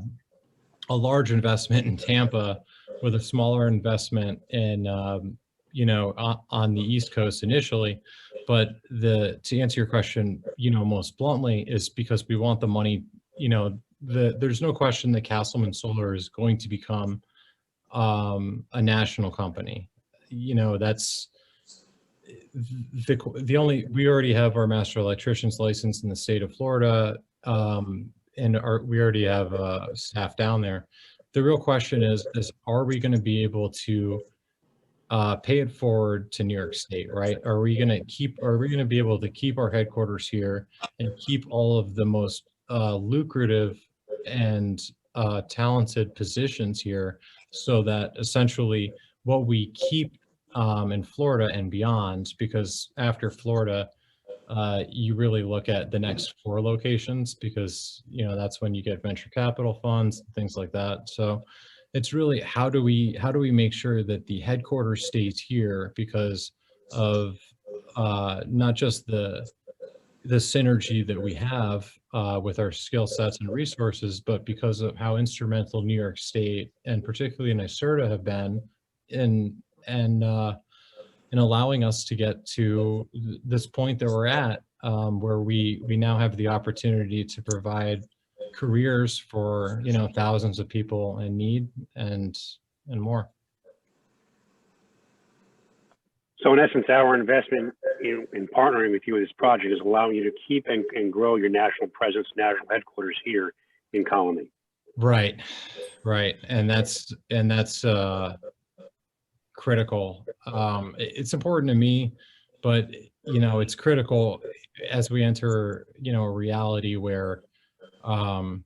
large investment in Tampa with a smaller investment in on the East Coast initially. But to answer your question, most bluntly, is because we want the money. There's no question that Castleman Solar is going to become a national company. That's we already have our master electrician's license in the state of Florida, and we already have staff down there. The real question is are we going to be able to pay it forward to New York State, right? Are we going to be able to keep our headquarters here and keep all of the most lucrative and talented positions here, so that essentially what we keep in Florida and beyond, because after Florida, you really look at the next 4 locations, because that's when you get venture capital funds, things like that. So it's really how do we make sure that the headquarters stays here because of not just the synergy that we have with our skill sets and resources, but because of how instrumental New York State and particularly NYSERDA have been in allowing us to get to this point that we're at, where we now have the opportunity to provide careers for thousands of people in need and more. So in essence, our investment in partnering with you in this project is allowing you to keep and grow your national presence, national headquarters here in Colony. Right. And that's critical. It's important to me, but it's critical as we enter a reality where the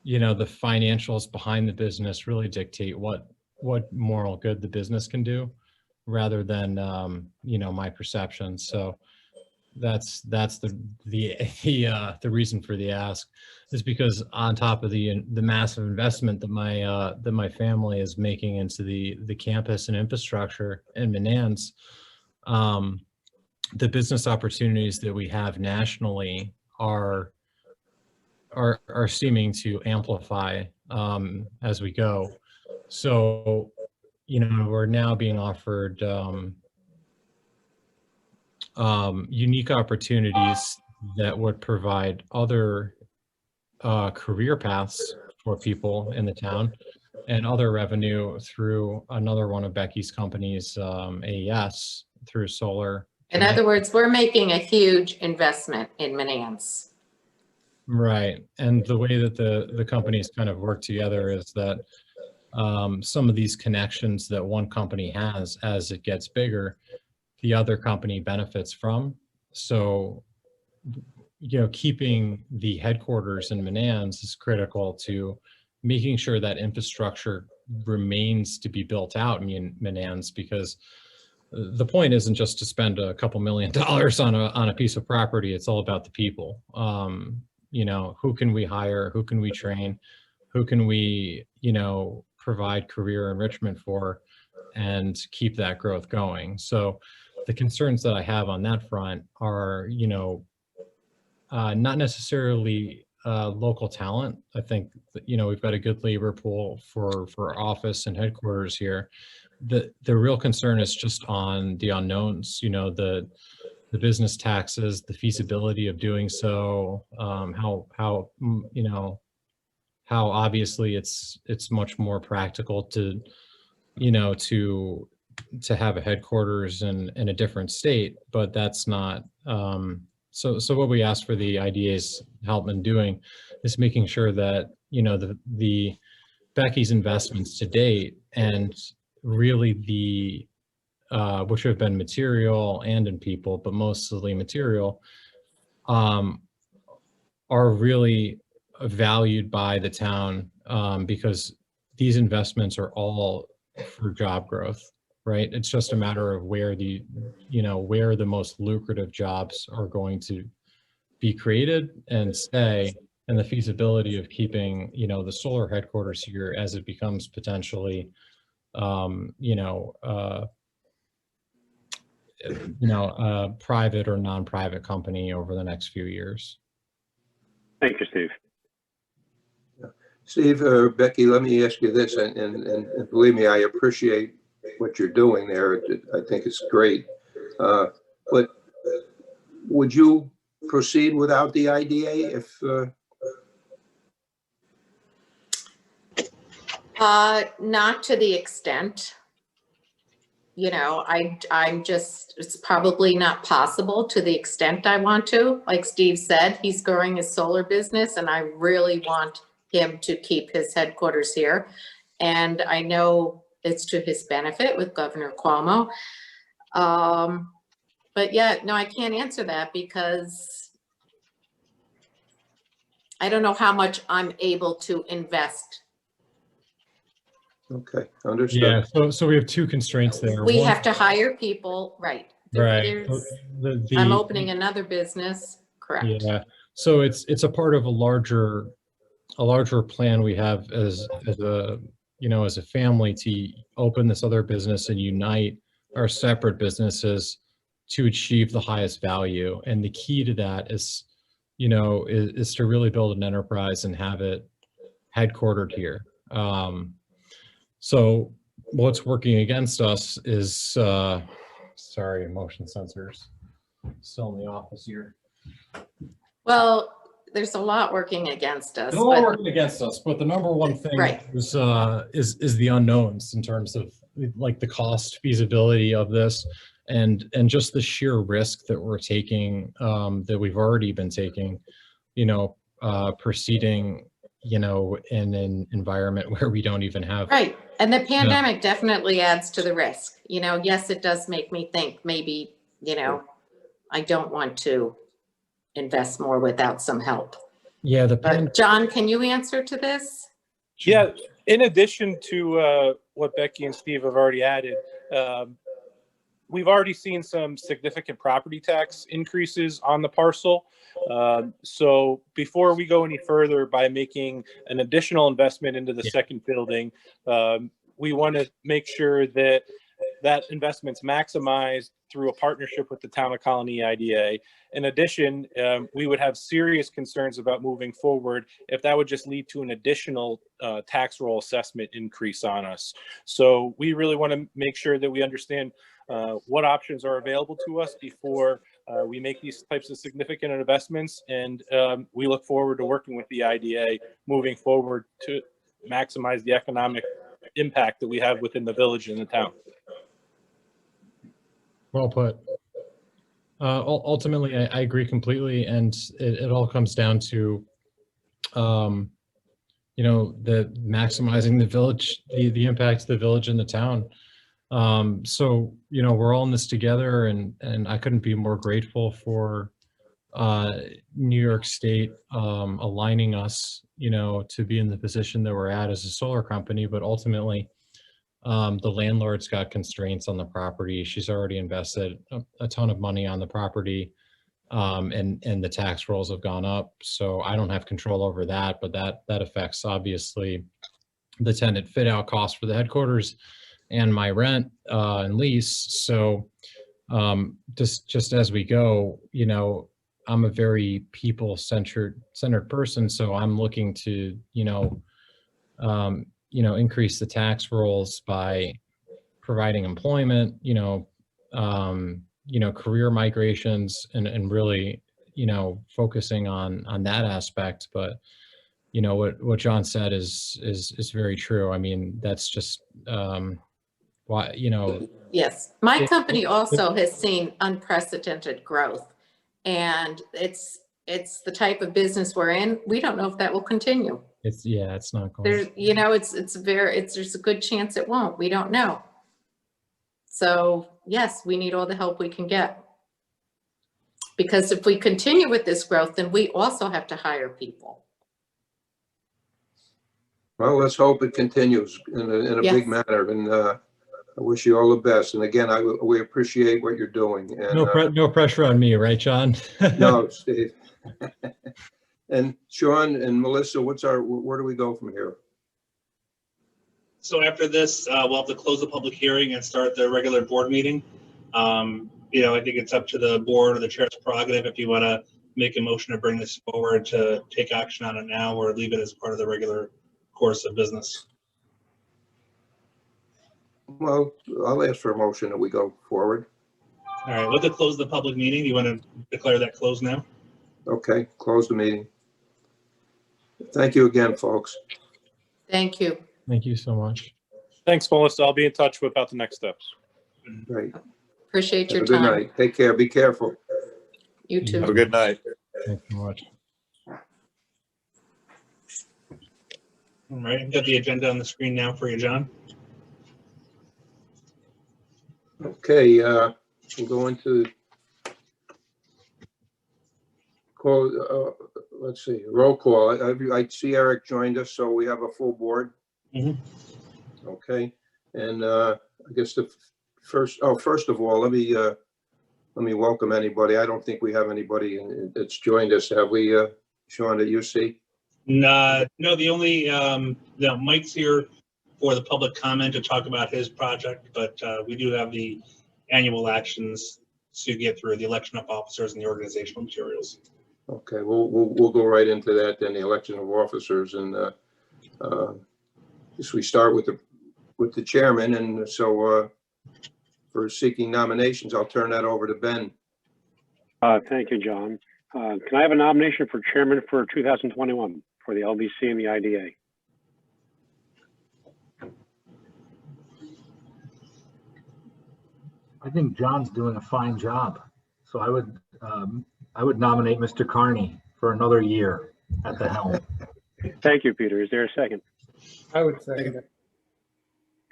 financials behind the business really dictate what moral good the business can do, rather than my perception. So that's the reason for the ask, is because on top of the massive investment that my family is making into the campus and infrastructure in Manans, the business opportunities that we have nationally are seeming to amplify as we go. So we're now being offered unique opportunities that would provide other career paths for people in the town and other revenue through another one of Becky's companies, AES, through solar. In other words, we're making a huge investment in Manans. Right. And the way that the companies kind of work together is that some of these connections that one company has, as it gets bigger, the other company benefits from. So, keeping the headquarters in Manans is critical to making sure that infrastructure remains to be built out in Manans, because the point isn't just to spend a couple $1 million on a piece of property. It's all about the people. You know, who can we hire? Who can we train? Who can we, you know, provide career enrichment for and keep that growth going? So the concerns that I have on that front are, you know, not necessarily local talent. I think that, you know, we've got a good labor pool for office and headquarters here. The real concern is just on the unknowns, you know, the business taxes, the feasibility of doing so, how you know, how obviously it's much more practical to, you know, to have a headquarters in a different state, but that's not, so what we ask for the IDA's help in doing is making sure that, you know, the Becky's investments to date and really the, which have been material and in people, but mostly material, are really valued by the town, because these investments are all for job growth, right? It's just a matter of where the, you know, where the most lucrative jobs are going to be created and stay, and the feasibility of keeping, you know, the solar headquarters here as it becomes potentially, you know, a private or non-private company over the next few years. Thank you, Steve. Steve, Becky, let me ask you this, and believe me, I appreciate what you're doing there. I think it's great. But would you proceed without the IDA if? Not to the extent, you know, I'm just, it's probably not possible to the extent I want to. Like Steve said, he's growing his solar business and I really want him to keep his headquarters here. And I know it's to his benefit with Governor Cuomo. But yeah, no, I can't answer that because I don't know how much I'm able to invest. Okay, understood. Yeah, so we have two constraints there. We One, have to hire people, right? right. I'm opening another business, correct? Yeah, so it's a part of a larger plan we have as a, you know, as a family to open this other business and unite our separate businesses to achieve the highest value. And the key to that is, you know, is to really build an enterprise and have it headquartered here. So what's working against us is, sorry, motion sensors still in the office here. Well, there's a lot working against us. There's a lot working against us, but the number one thing is the unknowns in terms of like the cost feasibility of this and just the sheer risk that we're taking, that we've already been taking, you know, proceeding, you know, in an environment where we don't even have. Right. And the pandemic definitely adds to the risk. You know, yes, it does make me think maybe, you know, I don't want to invest more without some help. Yeah. But John, can you answer to this? Yeah. In addition to what Becky and Steve have already added, we've already seen some significant property tax increases on the parcel. So before we go any further by making an additional investment into the second building, we want to make sure that that investment's maximized through a partnership with the town of Colonie IDA. In addition, we would have serious concerns about moving forward if that would just lead to an additional tax roll assessment increase on us. So we really want to make sure that we understand what options are available to us before we make these types of significant investments. And we look forward to working with the IDA moving forward to maximize the economic impact that we have within the village and the town. Well put. Ultimately, I agree completely. And it all comes down to, you know, the maximizing the village, the impact to the village and the town. So, you know, we're all in this together and I couldn't be more grateful for New York State aligning us, you know, to be in the position that we're at as a solar company, but ultimately, The landlord's got constraints on the property. She's already invested a ton of money on the property. And the tax rolls have gone up. So I don't have control over that, but that affects obviously the tenant fit out costs for the headquarters and my rent and lease. So just as we go, you know, I'm a very people-centered person. So I'm looking to, increase the tax rolls by providing employment, career migrations and really, focusing on that aspect. But, what John said is very true. I mean, that's just why, Yes, my company also has seen unprecedented growth, and it's the type of business we're in. We don't know if that will continue. it's not going. There's, there's a good chance it won't. We don't know. So yes, we need all the help we can get. Because if we continue with this growth, then we also have to hire people. Well, let's hope it continues in a big manner, and I wish you all the best. And again, we appreciate what you're doing. And, no pressure on me, right, John? No, Steve. And Sean and Melissa, where do we go from here? So after this, we'll have to close the public hearing and start the regular board meeting. I think it's up to the board or the chair's prerogative if you want to make a motion to bring this forward to take action on it now or leave it as part of the regular course of business. Well, I'll ask for a motion that we go forward. All right, we'll have to close the public meeting. You want to declare that closed now? Okay, close the meeting. Thank you again, folks. Thank you. Thank you so much. Thanks, Melissa. I'll be in touch about the next steps. Great. Appreciate your Have a good time. night. Take care. Be careful. You too. Have a good night. Thank you so much. All right, I've got the agenda on the screen now for you, John. Okay, we'll go into call. Let's see, roll call. I see Eric joined us, so we have a full board. Mhm. Okay, and I guess first of all, let me welcome anybody. I don't think we have anybody that's joined us. Have we, Sean, that you see? No, the only Mike's here for the public comment to talk about his project, but we do have the annual actions to get through, the election of officers and the organizational materials. Okay, we'll go right into that then, the election of officers, and we start with the chairman, and so for seeking nominations, I'll turn that over to Ben. Thank you, John. Can I have a nomination for chairman for 2021 for the LDC and the IDA? I think John's doing a fine job. So I would nominate Mr. Carney for another year at the helm. Thank you, Peter. Is there a second? I would second it.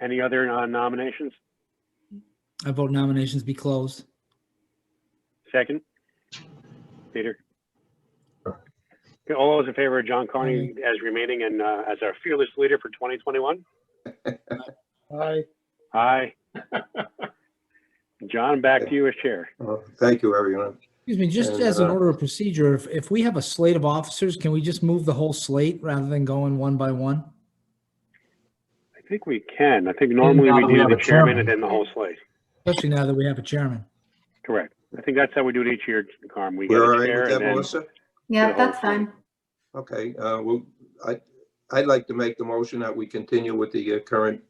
Any other nominations? I vote nominations be closed. Second? Peter? Okay, all those in favor of John Carney as remaining and as our fearless leader for 2021? Aye. Aye. John, back to you as chair. Thank you, everyone. Excuse me, just And, as an order of procedure, if we have a slate of officers, can we just move the whole slate rather than going one by one? I think we can. I think normally now we that we do have the a chairman chairman. and then the whole slate. Especially now that we have a chairman. Correct. I think that's how we do it each year, Carm. We get We're all a right chair with that, and then Melissa? Yeah, the that's whole fine. Okay, I'd like to make the motion that we continue with the current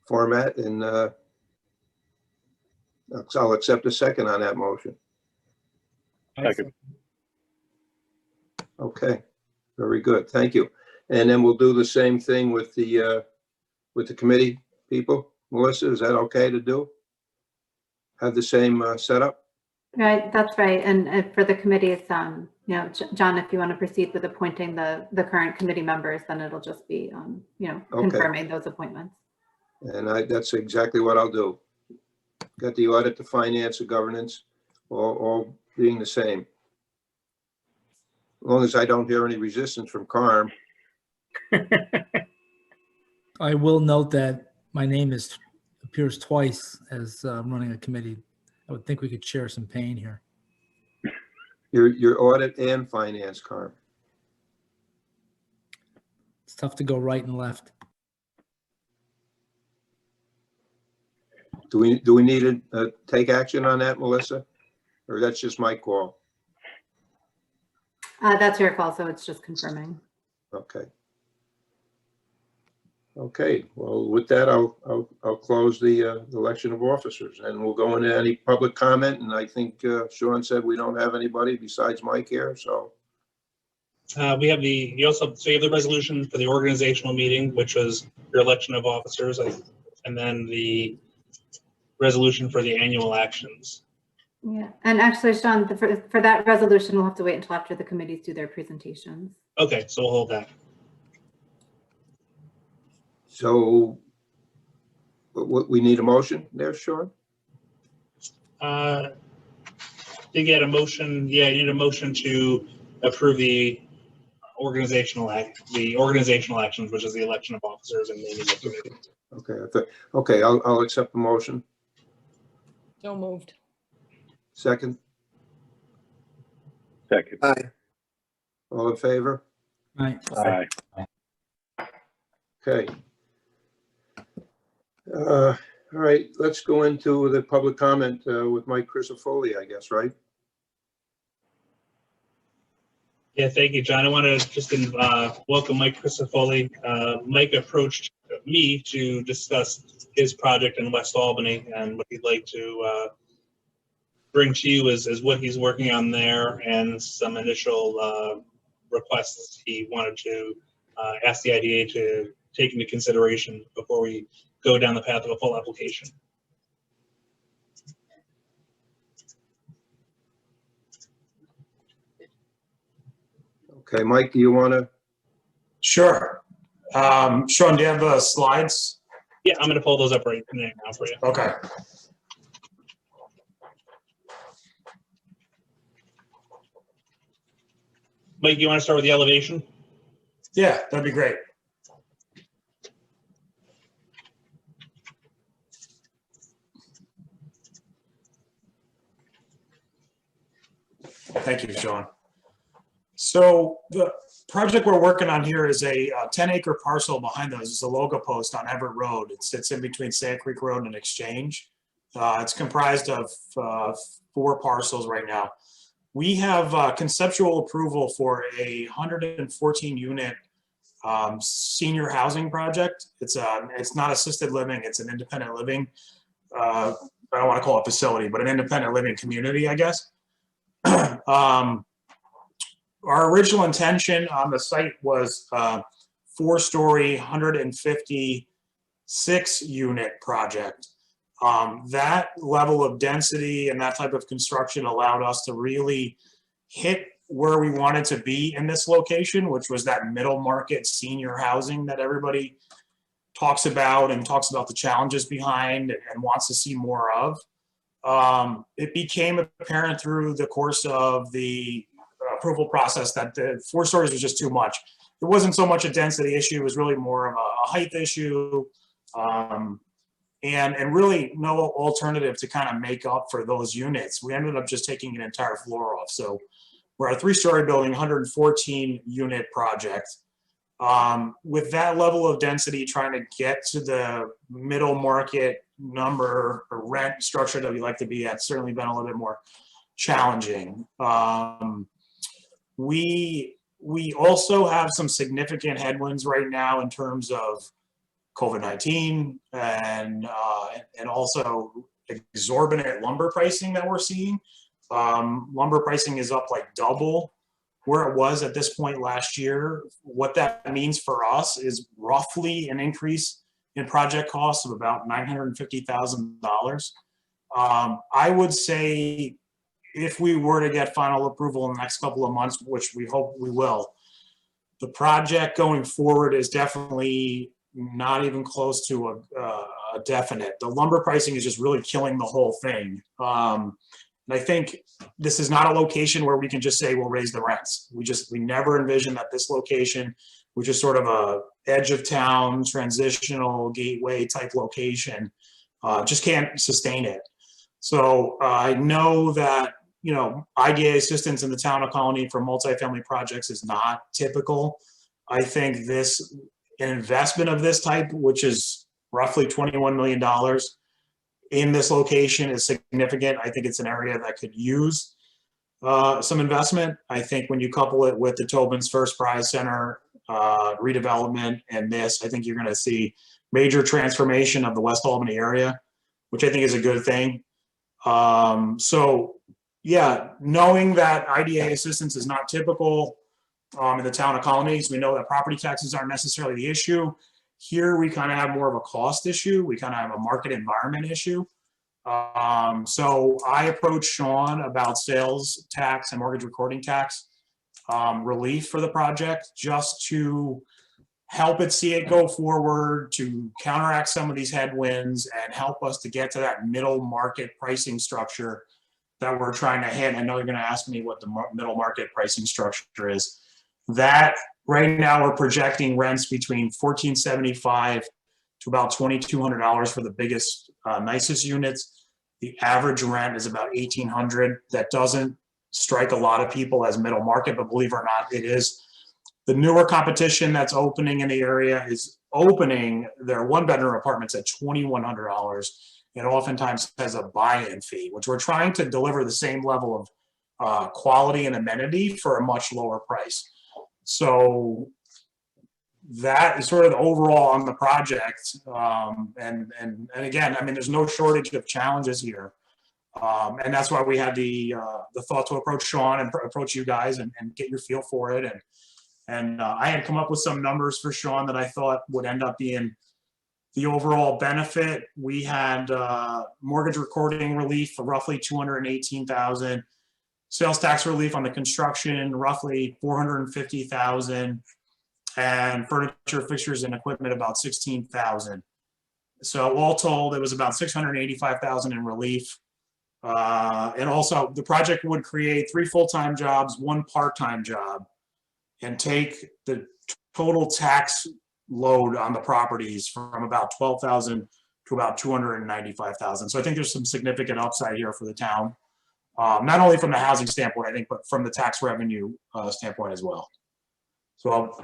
format, and I'll accept a second on that motion. second. Okay, very good, thank you. And then we'll do the same thing with the committee people. Melissa, is that okay to do? Have the same setup? Right, that's right. And for the committees, John, if you want to proceed with appointing the current committee members, then it'll just be, confirming those appointments. And that's exactly what I'll do. Got the audit, the finance, the governance, all being the same. As long as I don't hear any resistance from Carm. I will note that my name appears twice as running a committee. I would think we could share some pain here. Your audit and finance, Carm. It's tough to go right and left. Do we need to take action on that, Melissa? Or that's just my call? That's your call, so it's just confirming. Okay. Okay, well, with that, I'll close the election of officers, and we'll go into any public comment. And I think Sean said we don't have anybody besides Mike here, so. We have you have the resolution for the organizational meeting, which was your election of officers, and then the resolution for the annual actions. Yeah, and actually, Sean, for that resolution, we'll have to wait until after the committees do their presentations. Okay, so we'll hold that. So what we need a motion there, Sean? You get a motion. Yeah, you need a motion to approve the organizational actions, which is the election of officers and naming the committee. Okay, I'll accept the motion. So moved. Second, Second. Aye. All in favor? Right. Aye. Okay. All right, let's go into the public comment with Mike Crisafulli, I guess, right? Yeah, thank you, John. I want to just welcome Mike Crisafulli. Mike approached me to discuss his project in West Albany and what he'd like to bring to you is what he's working on there and some initial requests he wanted to ask the IDA to take into consideration before we go down the path of a full application. Okay, Mike, do you want to? Sure. Sean, do you have the slides? Yeah, I'm going to pull those up right now for you. Okay. Mike, you want to start with the elevation? Yeah, that'd be great. Thank you, Sean. So the project we're working on here is a 10-acre parcel behind us. It's a logo post on Everett Road. It sits in between Sand Creek Road and Exchange. It's comprised of 4 parcels right now. We have conceptual approval for a 114-unit senior housing project. It's not assisted living, it's an independent living. I don't want to call it facility, but an independent living community, I guess. Our original intention on the site was 4-story, 156-unit project. That level of density and that type of construction allowed us to really hit where we wanted to be in this location, which was that middle market senior housing that everybody talks about and talks about the challenges behind and wants to see more of. It became apparent through the course of the approval process that the 4 stories was just too much. It wasn't so much a density issue, it was really more of a height issue, and really no alternative to kind of make up for those units. We ended up just taking an entire floor off. So we're a 3-story building, 114-unit project. With that level of density, trying to get to the middle market number or rent structure that we like to be at, certainly been a little bit more challenging. We also have some significant headwinds right now in terms of COVID-19 and also exorbitant lumber pricing that we're seeing. Lumber pricing is up like double where it was at this point last year. What that means for us is roughly an increase in project costs of about $950,000. I would say if we were to get final approval in the next couple of months, which we hope we will, the project going forward is definitely not even close to a definite. The lumber pricing is just really killing the whole thing. And I think this is not a location where we can just say we'll raise the rents. We never envisioned that this location, which is sort of edge of town, transitional gateway type location, just can't sustain it. So I know that, IDA assistance in the town of Colony for multifamily projects is not typical. I think an investment of this type, which is roughly $21 million in this location, is significant. I think it's an area that could use some investment. I think when you couple it with the Tobin's First Prize Center redevelopment and this, I think you're going to see major transformation of the West Albany area, which I think is a good thing. So yeah, knowing that IDA assistance is not typical in the town of Colonies, we know that property taxes aren't necessarily the issue. Here we kind of have more of a cost issue. We kind of have a market environment issue. So I approached Sean about sales tax and mortgage recording tax relief for the project, just to help it see it go forward, to counteract some of these headwinds and help us to get to that middle market pricing structure that we're trying to hit. I know you're going to ask me what the middle market pricing structure is. That right now we're projecting rents between $1,475 to about $2,200 for the biggest, nicest units. The average rent is about $1,800. That doesn't strike a lot of people as middle market, but believe it or not, it is. The newer competition that's opening in the area is opening their one-bedroom apartments at $2,100. It oftentimes has a buy-in fee, which we're trying to deliver the same level of quality and amenity for a much lower price. So that is sort of the overall on the project. And again, I mean, there's no shortage of challenges here. And that's why we had the thought to approach Sean and approach you guys and get your feel for it. And I had come up with some numbers for Sean that I thought would end up being the overall benefit. We had mortgage recording relief for roughly $218,000, sales tax relief on the construction roughly $450,000, and furniture, fixtures, and equipment about $16,000. So all told, it was about $685,000 in relief. And also, the project would create 3 full-time jobs, 1 part-time job, and take the total tax load on the properties from about $12,000 to about $295,000. So I think there's some significant upside here for the town, not only from the housing standpoint, I think, but from the tax revenue standpoint as well. So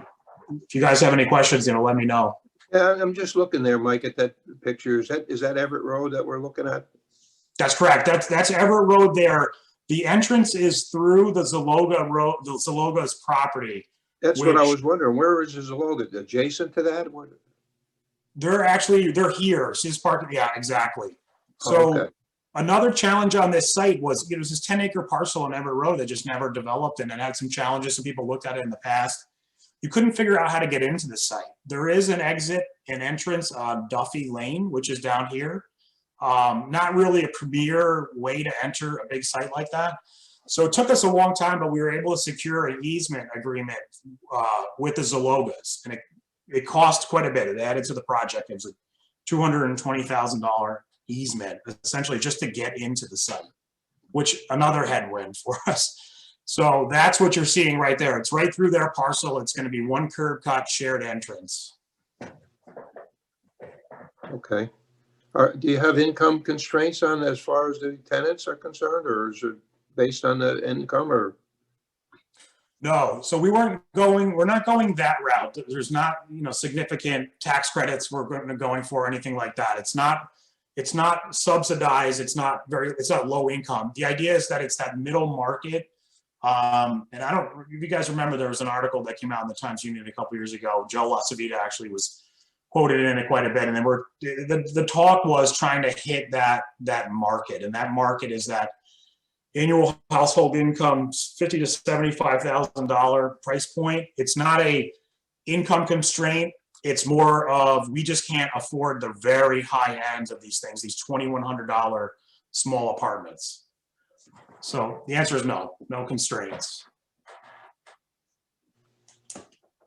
if you guys have any questions, let me know. Yeah, I'm just looking there, Mike, at that picture. Is that Everett Road that we're looking at? That's correct. That's Everett Road there. The entrance is through the Zaloga Road, the Zaloga's property. That's what I was wondering. Where is Zaloga? Adjacent to that? They're here. She's parking. Yeah, exactly. So another challenge on this site was, it was this 10-acre parcel on Everett Road that just never developed, and it had some challenges. Some people looked at it in the past. You couldn't figure out how to get into the site. There is an exit and entrance on Duffy Lane, which is down here. Not really a premier way to enter a big site like that. So it took us a long time, but we were able to secure an easement agreement with the Zalogas, and it cost quite a bit. It added to the project. It was a $220,000 easement, essentially just to get into the site, which another headwind for us. So that's what you're seeing right there. It's right through their parcel. It's going to be 1 curb cut shared entrance. Okay. Do you have income constraints on as far as the tenants are concerned, or is it based on the income? Or no, so we're not going that route. There's not, significant tax credits we're going for, or anything like that. It's not subsidized. It's not low income. The idea is that it's that middle market. And if you guys remember, there was an article that came out in the Times Union a couple years ago. Joe LaCivita actually was quoted in it quite a bit. And then the talk was trying to hit that market. And that market is that annual household income, $50,000 to $75,000 price point. It's not a income constraint. It's more of, we just can't afford the very high ends of these things, these $2,100 small apartments. So the answer is no constraints.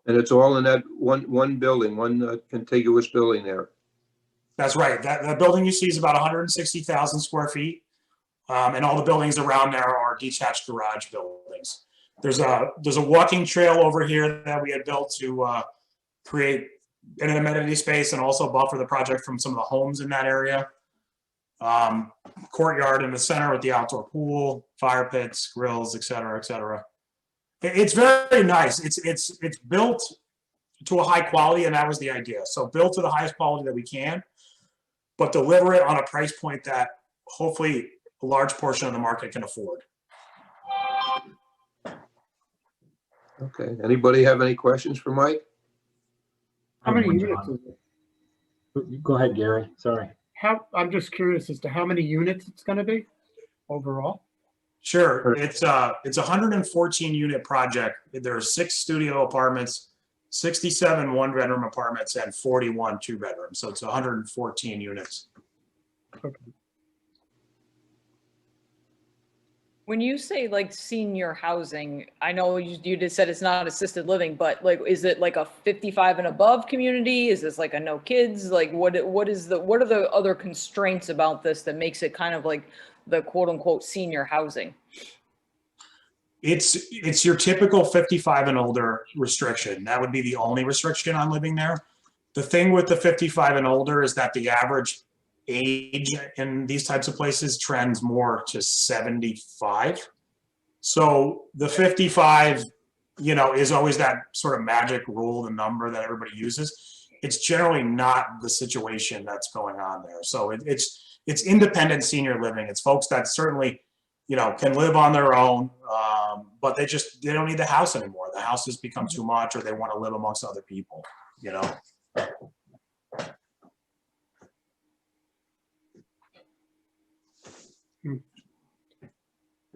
And it's all in that one building, one contiguous building there. That's right. That building you see is about 160,000 square feet. And all the buildings around there are detached garage buildings. There's a walking trail over here that we had built to create in an amenity space and also buffer the project from some of the homes in that area. Courtyard in the center with the outdoor pool, fire pits, grills, et cetera, et cetera. It's very nice. It's built to a high quality, and that was the idea. So built to the highest quality that we can, but deliver it on a price point that hopefully a large portion of the market can afford. Okay, anybody have any questions for Mike? How many units is it? Go ahead, Gary. Sorry. I'm just curious as to how many units it's going to be overall. Sure, it's a 114 unit project. There are 6 studio apartments, 67 1-bedroom apartments, and 41 2-bedrooms. So it's 114 units. Okay. When you say like senior housing, I know you just said it's not assisted living, but like, is it like a 55 and above community? Is this like a no kids? Like what are the other constraints about this that makes it kind of like the quote unquote senior housing? It's your typical 55 and older restriction. That would be the only restriction on living there. The thing with the 55 and older is that the average age in these types of places trends more to 75. So the 55, is always that sort of magic rule, the number that everybody uses. It's generally not the situation that's going on there. So it's independent senior living. It's folks that certainly, can live on their own, but they don't need the house anymore. The house has become too much, or they want to live amongst other people,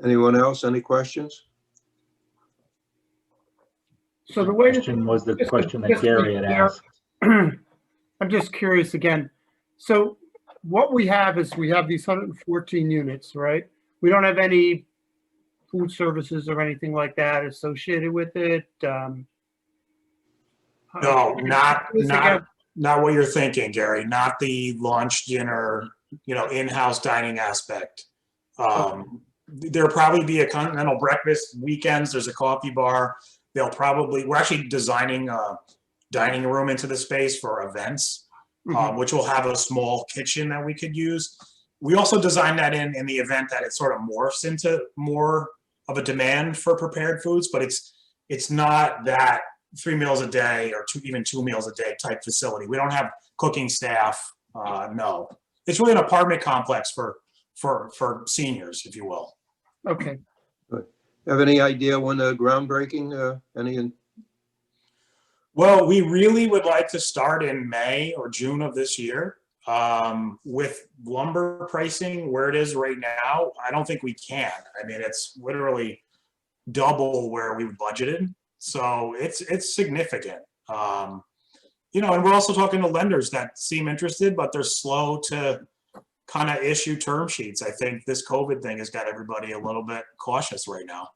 Anyone else? Any questions? So the way Question was the question that Gary had asked. I'm just curious again. So what we have is we have these 114 units, right? We don't have any food services or anything like that associated with it. No, not what you're thinking, Gary. Not the lunch, dinner, in-house dining aspect. There'll probably be a continental breakfast. Weekends, there's a coffee bar. We're actually designing a dining room into the space for events, which will have a small kitchen that we could use. We also designed that in the event that it sort of morphs into more of a demand for prepared foods, but it's not that 3 meals a day or even 2 meals a day type facility. We don't have cooking staff. No, it's really an apartment complex for seniors, if you will. Okay. Good. Have any idea when the groundbreaking? Well, we really would like to start in May or June of this year. With lumber pricing where it is right now, I don't think we can. I mean, it's literally double where we budgeted. So it's significant. And we're also talking to lenders that seem interested, but they're slow to kind of issue term sheets. I think this COVID thing has got everybody a little bit cautious right now.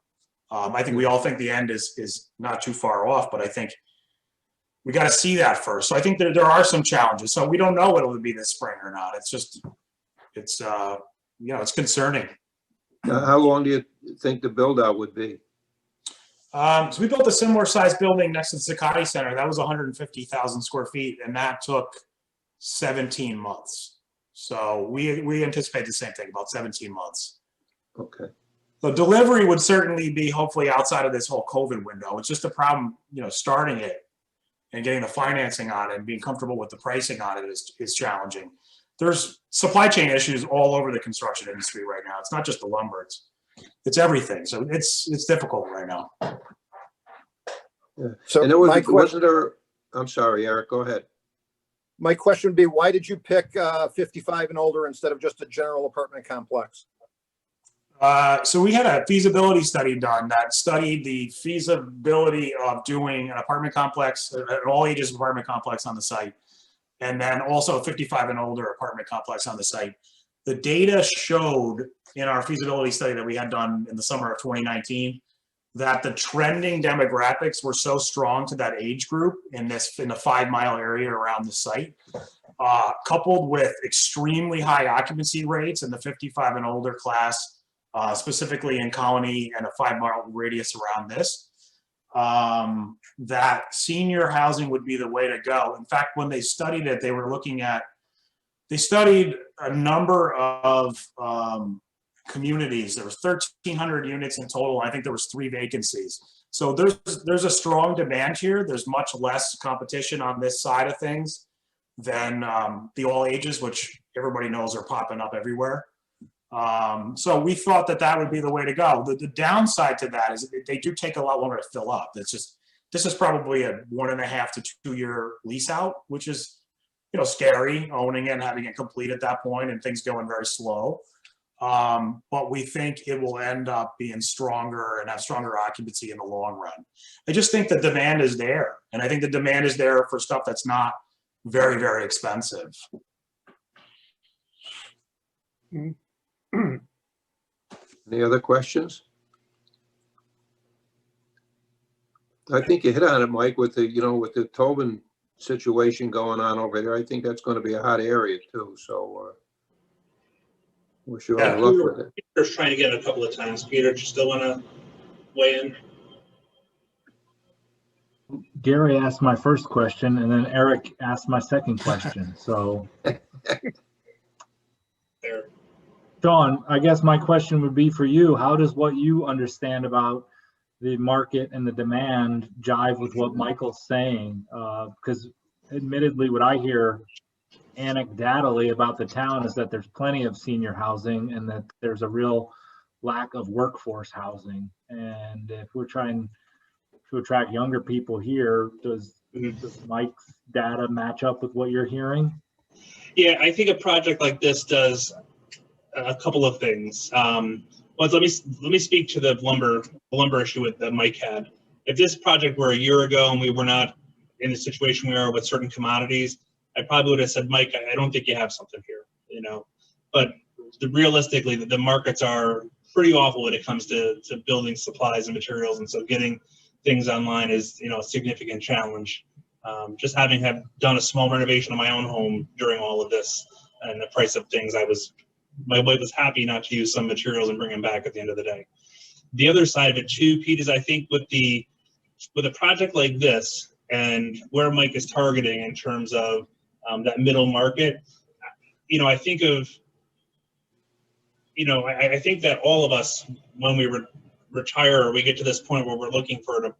I think we all think the end is not too far off, but I think we got to see that first. So I think there are some challenges. So we don't know what it'll be this spring or not. It's concerning. How long do you think the build out would be? So we built a similar sized building next to the Colonie Center. That was 150,000 square feet, and that took 17 months. So we anticipate the same thing, about 17 months. Okay. The delivery would certainly be hopefully outside of this whole COVID window. It's just a problem, starting it and getting the financing on it and being comfortable with the pricing on it is challenging. There's supply chain issues all over the construction industry right now. It's not just the lumber, it's everything. So it's difficult right now. Yeah. So and there wasn't there, I'm sorry, Eric, go ahead. My question would be, why did you pick 55 and older instead of just a general apartment complex? So we had a feasibility study done that studied the feasibility of doing an apartment complex, an all ages apartment complex on the site, and then also a 55 and older apartment complex on the site. The data showed in our feasibility study that we had done in the summer of 2019 that the trending demographics were so strong to that age group in the 5 mile area around the site, coupled with extremely high occupancy rates in the 55 and older class, specifically in Colonie and a 5 mile radius around this. that senior housing would be the way to go. In fact, when they studied it, they studied a number of communities. There was 1,300 units in total. I think there was 3 vacancies. So there's a strong demand here. There's much less competition on this side of things than the all ages, which everybody knows are popping up everywhere. So we thought that would be the way to go. The downside to that is they do take a lot longer to fill up. It's just, this is probably a 1.5 to 2 year lease out, which is, you know, scary owning it and having it complete at that point and things going very slow. But we think it will end up being stronger and have stronger occupancy in the long run. I just think the demand is there. And I think the demand is there for stuff that's not very, very expensive. Any other questions? I think you hit on it, Mike, with the, you know, with the Tobin situation going on over there. I think that's going to be a hot area too. So wish you all luck with it. Peter's trying to get it a couple of times. Peter, do you still want to weigh in? Gary asked my first question, and then Eric asked my second question. So, Sean, I guess my question would be for you. How does what you understand about the market and the demand jive with what Michael's saying? Because admittedly, what I hear anecdotally about the town is that there's plenty of senior housing and that there's a real lack of workforce housing. And if we're trying to attract younger people here, does Mike's data match up with what you're hearing? Yeah, I think a project like this does a couple of things. Well, let me speak to the lumber issue that Mike had. If this project were a year ago and we were not in the situation we are with certain commodities, I probably would have said, Mike, I don't think you have something here, you know. But realistically, the markets are pretty awful when it comes to building supplies and materials, and so getting things online is, you know, a significant challenge. Just having done a small renovation of my own home during all of this and the price of things, my wife was happy not to use some materials and bring them back at the end of the day. The other side of it too, Pete, is I think with a project like this and where Mike is targeting in terms of that middle market, you know, I think that all of us, when we retire or we get to this point where we're looking for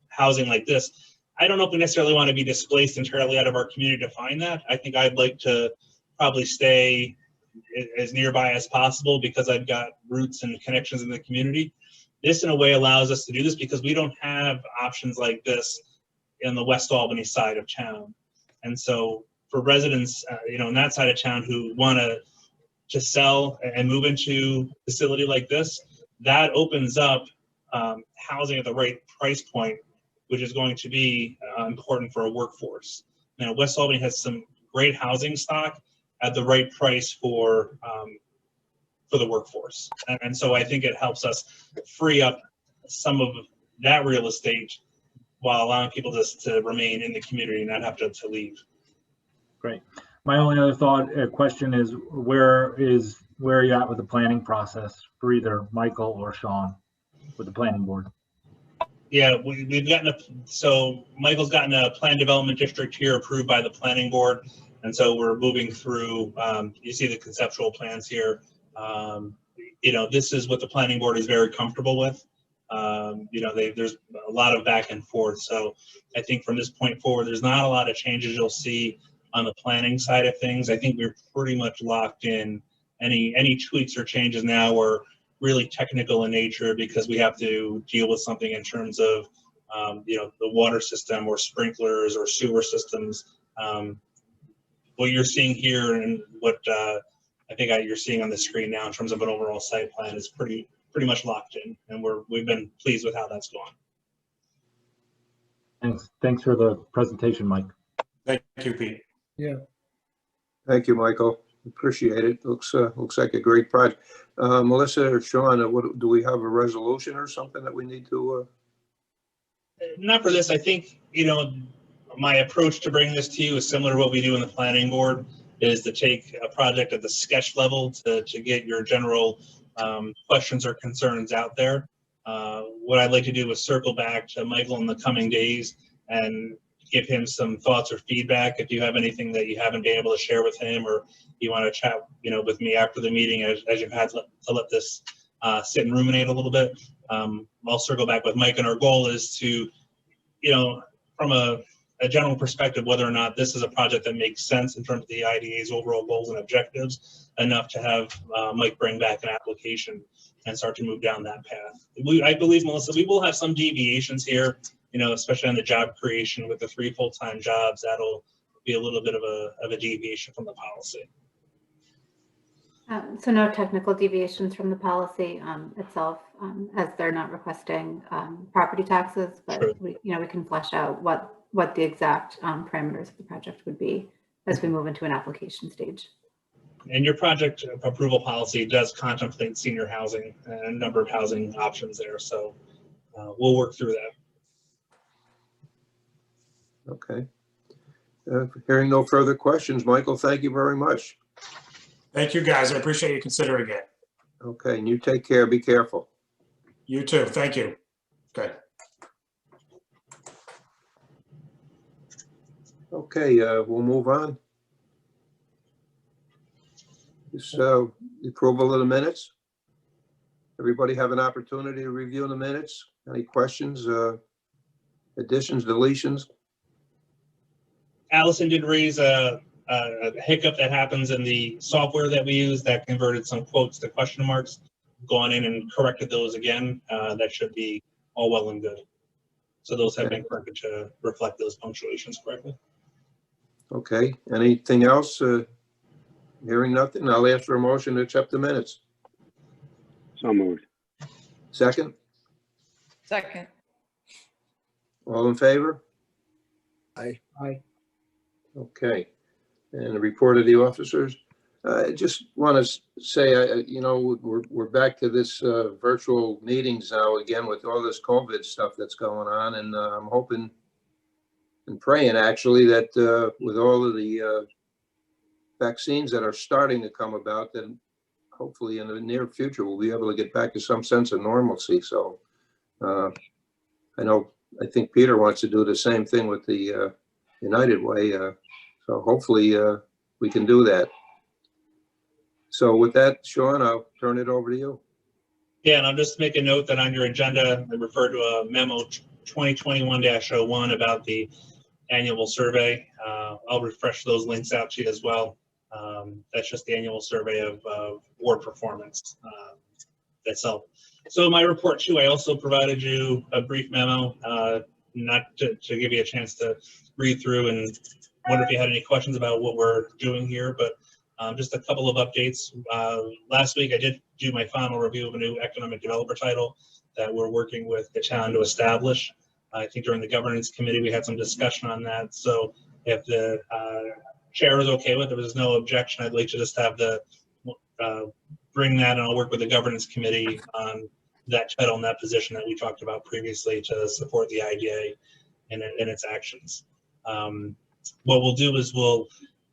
housing like this, I don't know if we necessarily want to be displaced entirely out of our community to find that. I think I'd like to probably stay as nearby as possible because I've got roots and connections in the community. This in a way allows us to do this because we don't have options like this in the West Albany side of town. And so for residents, you know, on that side of town who want to sell and move into a facility like this, that opens up housing at the right price point, which is going to be important for a workforce. Now, West Albany has some great housing stock at the right price for the workforce. And so I think it helps us free up some of that real estate while allowing people to remain in the community and not have to leave. Great. My only other question is where are you at with the planning process for either Michael or Sean with the planning board? Yeah, we've gotten so Michael's gotten a plan development district here approved by the planning board. And so we're moving through, you see the conceptual plans here. You know, this is what the planning board is very comfortable with. You know, there's a lot of back and forth. So I think from this point forward, there's not a lot of changes you'll see on the planning side of things. I think we're pretty much locked in. Any tweaks or changes now are really technical in nature because we have to deal with something in terms of, you know, the water system or sprinklers or sewer systems. What you're seeing here and what I think you're seeing on the screen now in terms of an overall site plan is pretty much locked in, and we've been pleased with how that's gone. Thanks for the presentation, Mike. Thank you, Pete. Yeah. Thank you, Michael. Appreciate it. Looks like a great project. Melissa or Sean, do we have a resolution or something that we need to? Not for this. I think, you know, my approach to bringing this to you is similar to what we do in the planning board, is to take a project at the sketch level to get your general questions or concerns out there. what I'd like to do is circle back to Michael in the coming days and give him some thoughts or feedback. If you have anything that you haven't been able to share with him, or you want to chat, with me after the meeting, as you've had to let this sit and ruminate a little bit, I'll circle back with Mike. And our goal is to, from a general perspective, whether or not this is a project that makes sense in terms of the IDA's overall goals and objectives, enough to have Mike bring back an application and start to move down that path. I believe, Melissa, we will have some deviations here, especially on the job creation with the 3 full-time jobs. That'll be a little bit of a deviation from the policy. So no technical deviations from the policy itself, as they're not requesting property taxes, but Sure. we can flesh out what the exact parameters of the project would be as we move into an application stage. And your project approval policy does contemplate senior housing and a number of housing options there. So we'll work through that. Okay. Hearing no further questions, Michael, thank you very much. Thank you, guys. I appreciate you considering it. Okay, and you take care. Be careful. You too. Thank you. Okay. Okay, we'll move on. This, the approval of the minutes. Everybody have an opportunity to review the minutes? Any questions, additions, deletions? Allison did raise a hiccup that happens in the software that we use that converted some quotes to question marks. Gone in and corrected those again. That should be all well and good. So those have been corrected to reflect those punctuations correctly. Okay, anything else? Hearing nothing, I'll ask for a motion to accept the minutes. So moved. Second, Second. all in favor? Aye. Aye. Okay, and the report of the officers. I just want to say, we're back to this virtual meetings now again with all this COVID stuff that's going on, and I'm hoping and praying actually that with all of the vaccines that are starting to come about, then hopefully in the near future we'll be able to get back to some sense of normalcy. So I think Peter wants to do the same thing with the United Way. So hopefully we can do that. So with that, Sean, I'll turn it over to you. Yeah, and I'll just make a note that on your agenda, I refer to a memo 2021-01 about the annual survey. I'll refresh those links out to you as well. That's just the annual survey of ward performance itself. So my report too, I also provided you a brief memo, not to give you a chance to read through and wonder if you had any questions about what we're doing here, but just a couple of updates. Last week I did do my final review of a new economic developer title that we're working with the town to establish. I think during the governance committee we had some discussion on that. So if the chair is okay with it, there's no objection, I'd like to just have the bring that, and I'll work with the governance committee on that title and that position that we talked about previously to support the IDA in its actions. What we'll do is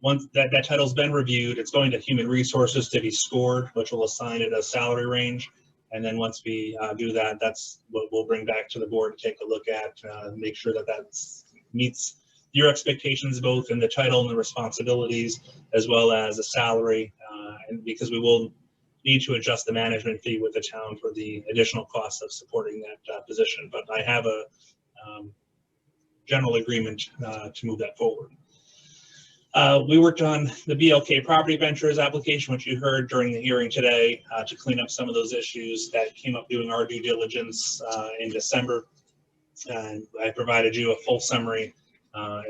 once that title's been reviewed, it's going to human resources to be scored, which will assign it a salary range. And then once we do that, that's what we'll bring back to the board to take a look at, make sure that that meets your expectations, both in the title and the responsibilities, as well as the salary, and because we will need to adjust the management fee with the town for the additional costs of supporting that position. But I have a general agreement to move that forward. We worked on the BLK Property Ventures application, which you heard during the hearing today, to clean up some of those issues that came up doing our due diligence in December. And I provided you a full summary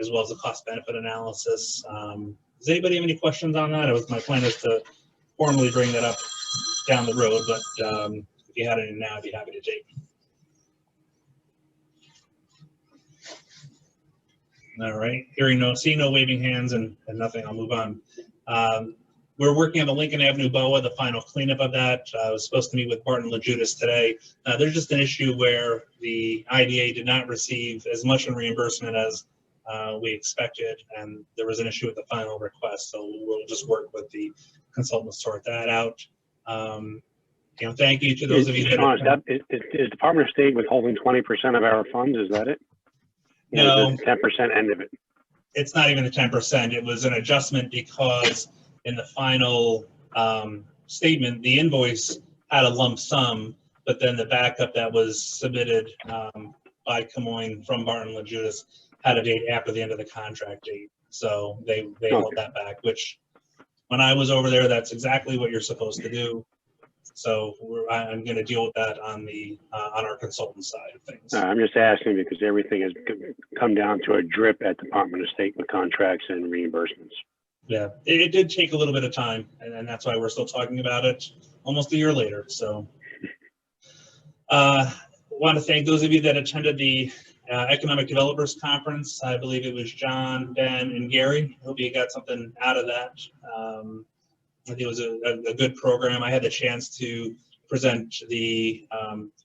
as well as a cost benefit analysis. Does anybody have any questions on that? My plan is to formally bring that up down the road, but if you had any now, I'd be happy to take. All right, seeing no waving hands and nothing, I'll move on. We're working on the Lincoln Avenue BOA, the final cleanup of that. I was supposed to meet with Barton LaJudas today. There's just an issue where the IDA did not receive as much in reimbursement as we expected, and there was an issue with the final request. So we'll just work with the consultant to sort that out. thank you to those of you that. Sean, is Department of State withholding 20% of our funds? Is that it? No. 10% end of it. It's not even a 10%. It was an adjustment because in the final statement, the invoice had a lump sum, but then the backup that was submitted by Camoin from Barton LaJudas had a date after the end of the contract date. So they held that back, which when I was over there, that's exactly what you're supposed to do. So I'm going to deal with that on our consultant side of things. I'm just asking because everything has come down to a drip at Department of State with contracts and reimbursements. Yeah, it did take a little bit of time, and that's why we're still talking about it almost a year later. So want to thank those of you that attended the Economic Developers Conference. I believe it was John, Ben, and Gary. Hope you got something out of that. I think it was a good program. I had the chance to present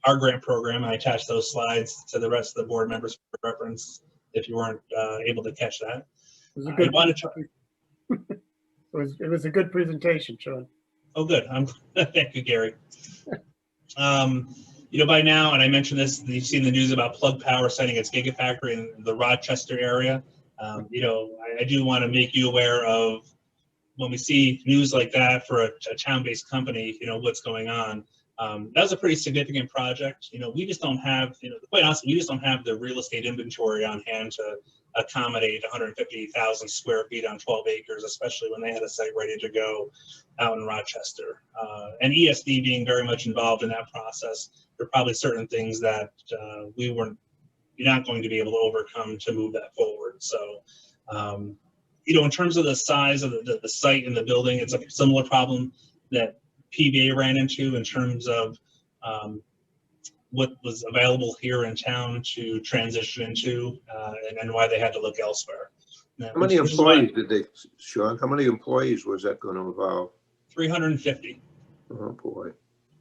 our grant program. I attached those slides to the rest of the board members for reference if you weren't able to catch that. It was a good presentation, Sean. Oh, good. Thank you, Gary. By now, and I mentioned this, you've seen the news about Plug Power setting its gigafactory in the Rochester area. I do want to make you aware of when we see news like that for a town-based company, what's going on. That was a pretty significant project. We just don't have, quite honestly, we just don't have the real estate inventory on hand to accommodate 150,000 square feet on 12 acres, especially when they had a site ready to go out in Rochester. And ESD being very much involved in that process, there are probably certain things that you're not going to be able to overcome to move that forward. So, in terms of the size of the site and the building, it's a similar problem that PBA ran into in terms of what was available here in town to transition into and why they had to look elsewhere. How many employees did they, Sean? How many employees was that going to involve? 350. Oh, boy.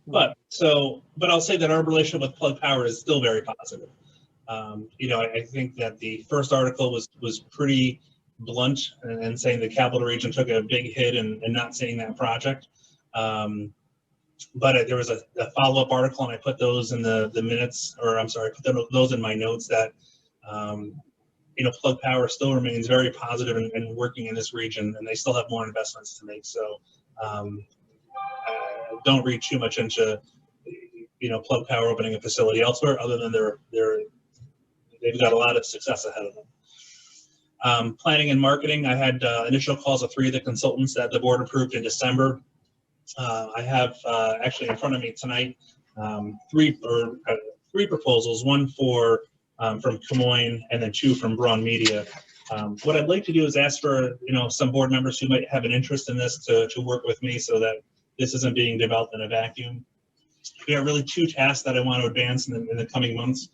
But I'll say that our relationship with Plug Power is still very positive. I think that the first article was pretty blunt and saying the Capital Region took a big hit and not seeing that project. But there was a follow-up article, and I put those in the minutes, or I'm sorry, I put those in my notes that, Plug Power still remains very positive and working in this region, and they still have more investments to make. So don't read too much into, Plug Power opening a facility elsewhere, other than they've got a lot of success ahead of them. Planning and marketing, I had initial calls of 3 of the consultants that the board approved in December. I have actually in front of me tonight 3 proposals, one from Camoin and then 2 from Braun Media. What I'd like to do is ask for some board members who might have an interest in this to work with me so that this isn't being developed in a vacuum. We have really 2 tasks that I want to advance in the coming months.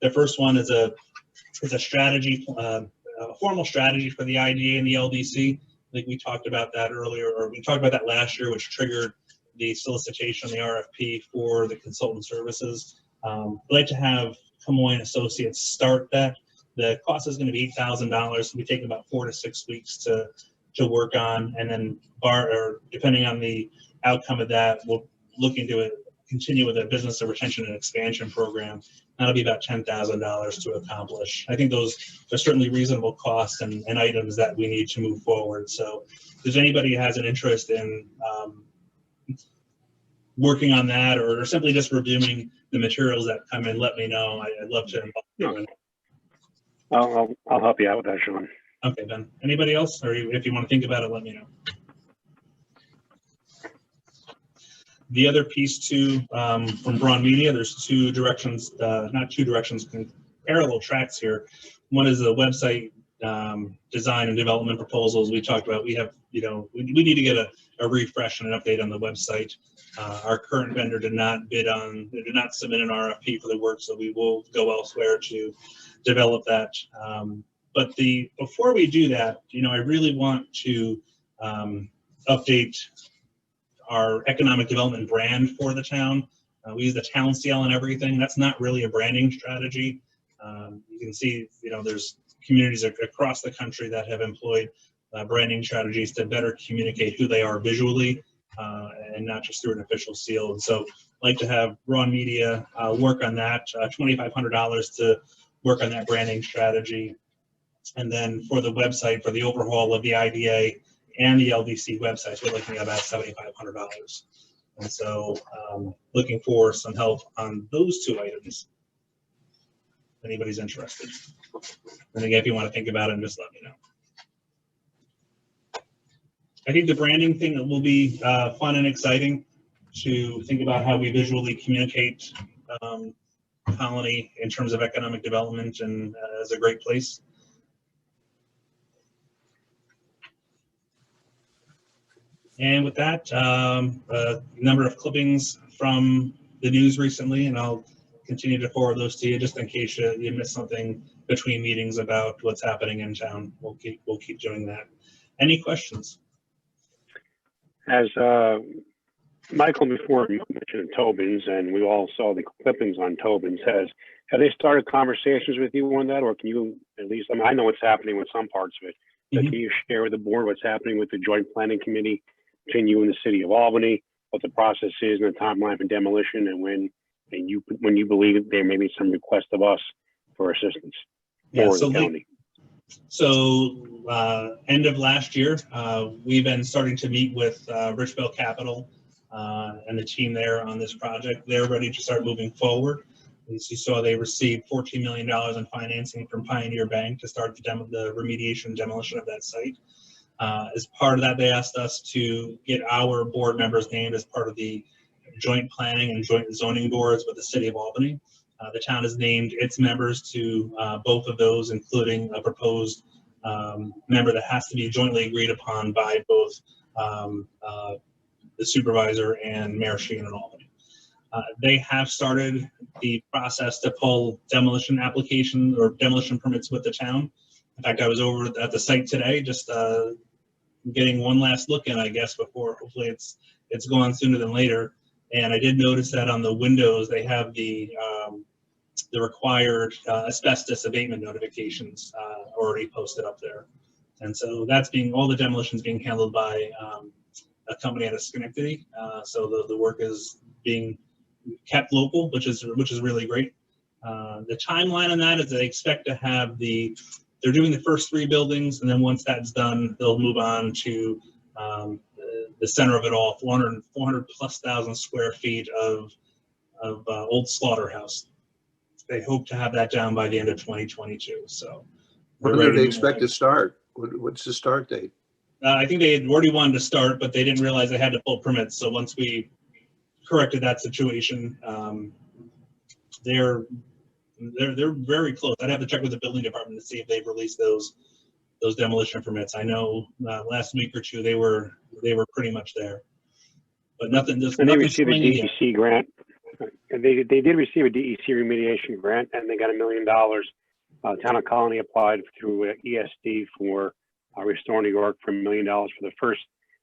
The first one is a strategy, a formal strategy for the IDA and the LDC. I think we talked about that earlier, or we talked about that last year, which triggered the solicitation, the RFP for the consultant services. I'd like to have Camoin Associates start that. The cost is going to be $8,000. It'll be taking about 4 to 6 weeks to work on, and then depending on the outcome of that, we'll look into it, continue with a business of retention and expansion program. That'll be about $10,000 to accomplish. I think those are certainly reasonable costs and items that we need to move forward. So if there's anybody who has an interest in working on that or simply just reviewing the materials that come in, let me know. I'd love to involve you in it. I'll help you out with that, Sean. Okay, Ben. Anybody else? Or if you want to think about it, let me know. The other piece too, from Braun Media, there's 2 directions, not 2 directions, parallel tracks here. One is the website design and development proposals we talked about. We have, we need to get a refresh and an update on the website. Our current vendor did not submit an RFP for the work, so we will go elsewhere to develop that. But before we do that, I really want to update our economic development brand for the town. We use the town seal and everything. That's not really a branding strategy. You can see, there's communities across the country that have employed branding strategies to better communicate who they are visually. and not just through an official seal. And so I'd like to have Raw Media work on that, $2,500 to work on that branding strategy. And then for the website, for the overhaul of the IDA and the LDC websites, we're looking at about $7,500. And so looking for some help on those two items. If anybody's interested. And again, if you want to think about it, just let me know. I think the branding thing will be fun and exciting to think about how we visually communicate Colony in terms of economic development and as a great place. And with that, a number of clippings from the news recently, and I'll continue to forward those to you just in case you missed something between meetings about what's happening in town. We'll keep doing that. Any questions? As Michael before mentioned Tobin's, and we all saw the clippings on Tobin's, have they started conversations with you on that, or can you at least, I mean, I know what's happening with some parts of it, but can you share with the board what's happening with the joint planning committee between you and the city of Albany, what the process is and the timeline for demolition, and when you believe there may be some request of us for assistance for the county? So end of last year, we've been starting to meet with Richville Capital and the team there on this project. They're ready to start moving forward. As you saw, they received $14 million in financing from Pioneer Bank to start the remediation and demolition of that site. As part of that, they asked us to get our board members named as part of the joint planning and joint zoning boards with the city of Albany. The town has named its members to both of those, including a proposed member that has to be jointly agreed upon by both the supervisor and Mayor Sheehan in Albany. They have started the process to pull demolition applications or demolition permits with the town. In fact, I was over at the site today, just getting one last look in, I guess, before hopefully it's gone sooner than later. And I did notice that on the windows, they have the required asbestos abatement notifications already posted up there. And so that's all the demolitions being handled by a company out of Schenectady. So the work is being kept local, which is really great. The timeline on that is they expect to have they're doing the first 3 buildings, and then once that's done, they'll move on to the center of it all, 400,000+ square feet of old slaughterhouse. They hope to have that down by the end of 2022. So when do they expect to start? What's the start date? I think they had already wanted to start, but they didn't realize they had to pull permits. So once we corrected that situation, they're very close. I'd have to check with the building department to see if they've released those demolition permits. I know last week or two they were pretty much there, but nothing. And they received a DEC grant. They did receive a DEC remediation grant, and they got $1 million. Town of Colony applied through ESD for Restore New York for $1 million for the first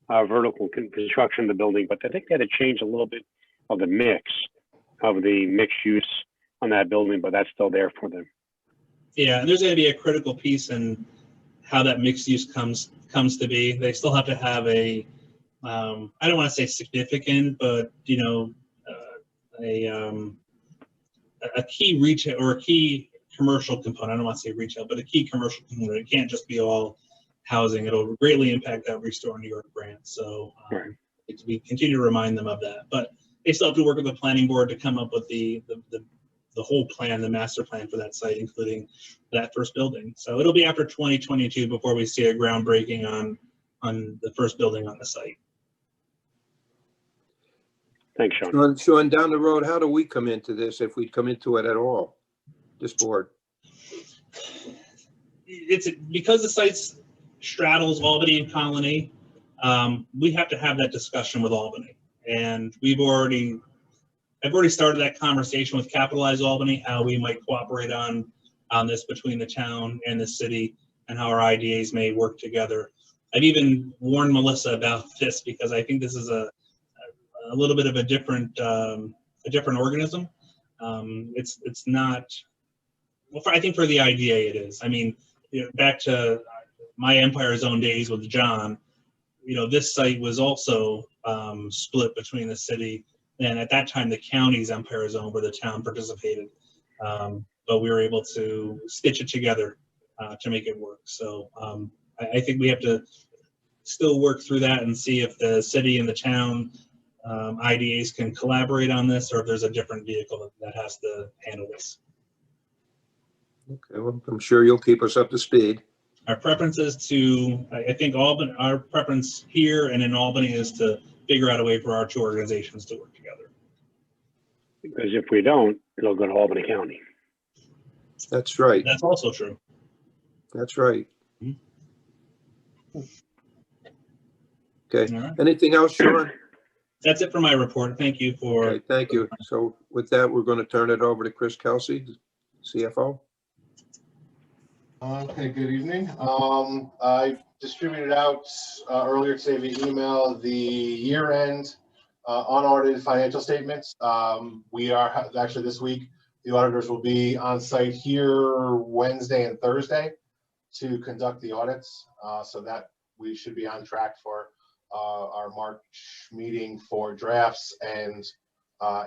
vertical construction of the building. But I think they had to change a little bit of the mix of the mixed use on that building, but that's still there for them. Yeah, and there's going to be a critical piece in how that mixed use comes to be. They still have to have I don't want to say significant, but a key retail or a key commercial component. I don't want to say retail, but a key commercial component. It can't just be all housing. It'll greatly impact that Restore New York grant. So we continue to remind them of that, but they still have to work with the planning board to come up with the whole plan, the master plan for that site, including that first building. So it'll be after 2022 before we see a groundbreaking on the first building on the site. Thanks, Sean. Sean, down the road, how do we come into this, if we come into it at all, this board? It's because the site straddles Albany and Colony. We have to have that discussion with Albany, and I've already started that conversation with Capitalize Albany, how we might cooperate on this between the town and the city, and how our IDAs may work together. I've even warned Melissa about this because I think this is a little bit of a different organism. It's not. Well, I think for the IDA it is. I mean, back to my Empire Zone days with John, this site was also split between the city and at that time the county's Empire Zone where the town participated. But we were able to stitch it together to make it work. So I think we have to still work through that and see if the city and the town IDAs can collaborate on this, or if there's a different vehicle that has to handle this. Okay, well, I'm sure you'll keep us up to speed. Our preference is to, I think Albany, our preference here and in Albany is to figure out a way for our two organizations to work together. Because if we don't, it'll go to Albany County. That's right. That's also true. That's right. All Okay. right. Anything else, Sean? That's it for my report. Thank you for. Okay, thank you. So with that, we're going to turn it over to Chris Kelsey, CFO. Okay, good evening. I distributed out earlier today via email the year-end unaudited financial statements. We are actually this week, the auditors will be on site here Wednesday and Thursday to conduct the audits, so that we should be on track for our March meeting for drafts and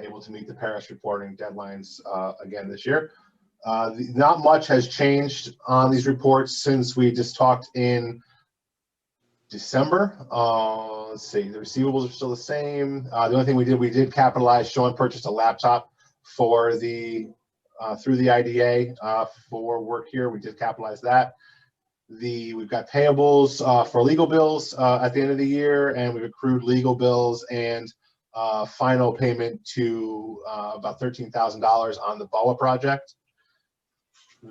able to meet the Paris reporting deadlines again this year. Not much has changed on these reports since we just talked in December. Let's see, the receivables are still the same. The only thing we did capitalize. Sean purchased a laptop for the through the IDA for work here. We did capitalize that. We've got payables for legal bills at the end of the year, and we've accrued legal bills and final payment to about $13,000 on the BOA project.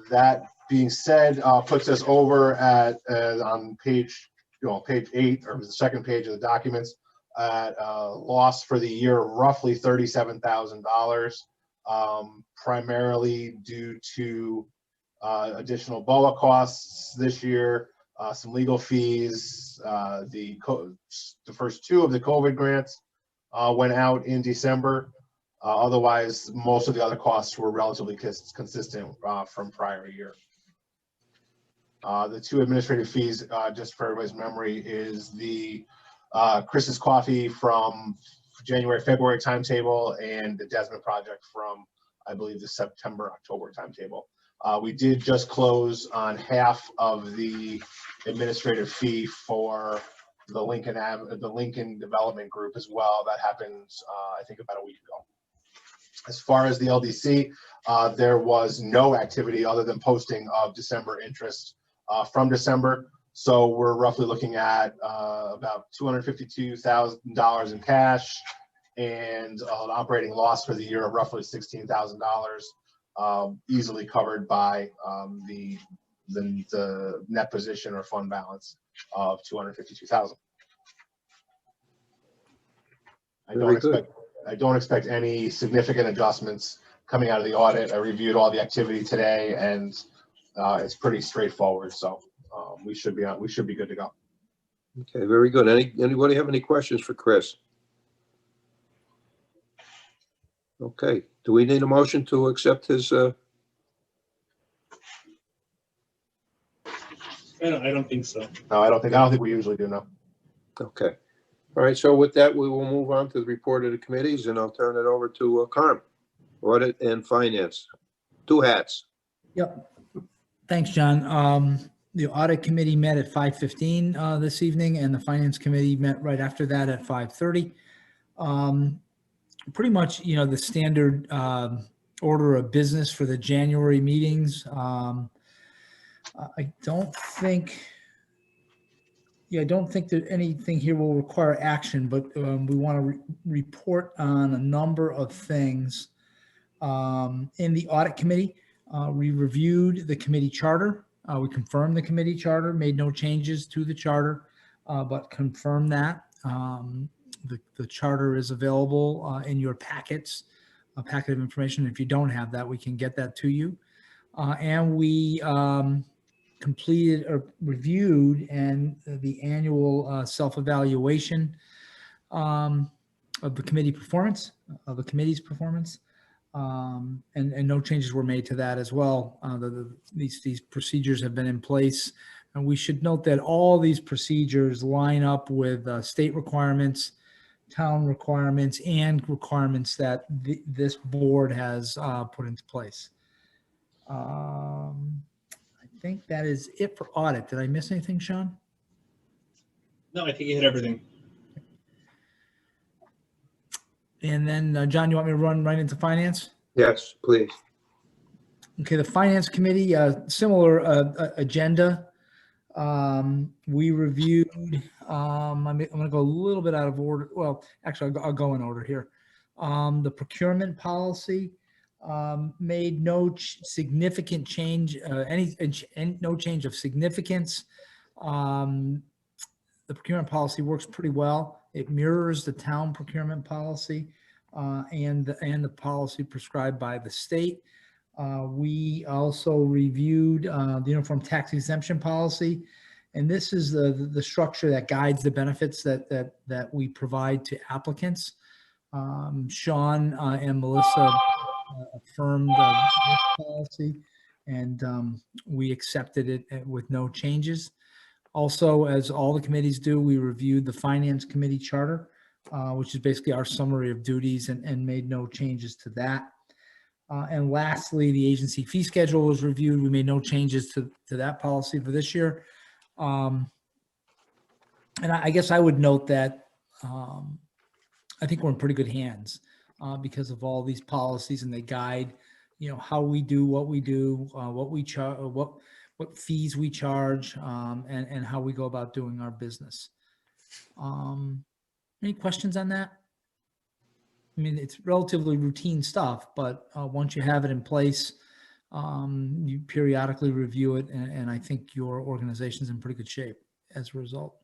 That being said, puts us over at on page 8, or the second page of the documents, at loss for the year of roughly $37,000, primarily due to additional BOA costs this year, some legal fees. The first 2 of the COVID grants went out in December. Otherwise, most of the other costs were relatively consistent from prior year. The 2 administrative fees, just for everybody's memory, is the Chris's Coffee from January, February timetable, and the Desmond project from, I believe, the September, October timetable. We did just close on half of the administrative fee for the Lincoln Development Group as well. That happened, I think, about a week ago. As far as the LDC, there was no activity other than posting of December interest from December. So we're roughly looking at about $252,000 in cash and an operating loss for the year of roughly $16,000, easily covered by the net position or fund balance of $252,000. I don't expect any significant adjustments coming out of the audit. I reviewed all the activity today, and it's pretty straightforward. So we should be good to go. Okay, very good. Anybody have any questions for Chris? Okay, do we need a motion to accept his? I don't think so. No, I don't think we usually do. No. Okay. All right, so with that, we will move on to the report of the committees, and I'll turn it over to Carm, Audit and Finance. 2 hats. Yep. Thanks, John. The Audit Committee met at 5:15 this evening, and the Finance Committee met right after that at 5:30. Pretty much, the standard order of business for the January meetings. I don't think that anything here will require action, but we want to report on a number of things. In the Audit Committee, we reviewed the committee charter. We confirmed the committee charter, made no changes to the charter, but confirmed that. The charter is available in your packets, a packet of information. If you don't have that, we can get that to you. And we completed or reviewed and the annual self-evaluation of the committee's performance, and no changes were made to that as well. These procedures have been in place And we should note that all these procedures line up with state requirements, town requirements, and requirements that this board has put into place. I think that is it for audit. Did I miss anything, Sean? No, I think you hit everything. And then, John, you want me to run right into finance? Yes, please. Okay, the Finance Committee, similar agenda. We reviewed, I'm going to go a little bit out of order. Well, actually, I'll go in order here. The procurement policy made no significant change, no change of significance. The procurement policy works pretty well. It mirrors the town procurement policy and the policy prescribed by the state. We also reviewed the uniform tax exemption policy, and this is the structure that guides the benefits that we provide to applicants. Sean and Melissa affirmed this policy, and we accepted it with no changes. Also, as all the committees do, we reviewed the Finance Committee Charter, which is basically our summary of duties, and made no changes to that. And lastly, the agency fee schedule was reviewed. We made no changes to that policy for this year. And I guess I would note that I think we're in pretty good hands because of all these policies, and they guide, how we do what we do, what we charge, what fees we charge, and how we go about doing our business. Any questions on that? I mean, it's relatively routine stuff, but once you have it in place, you periodically review it, and I think your organization's in pretty good shape as a result.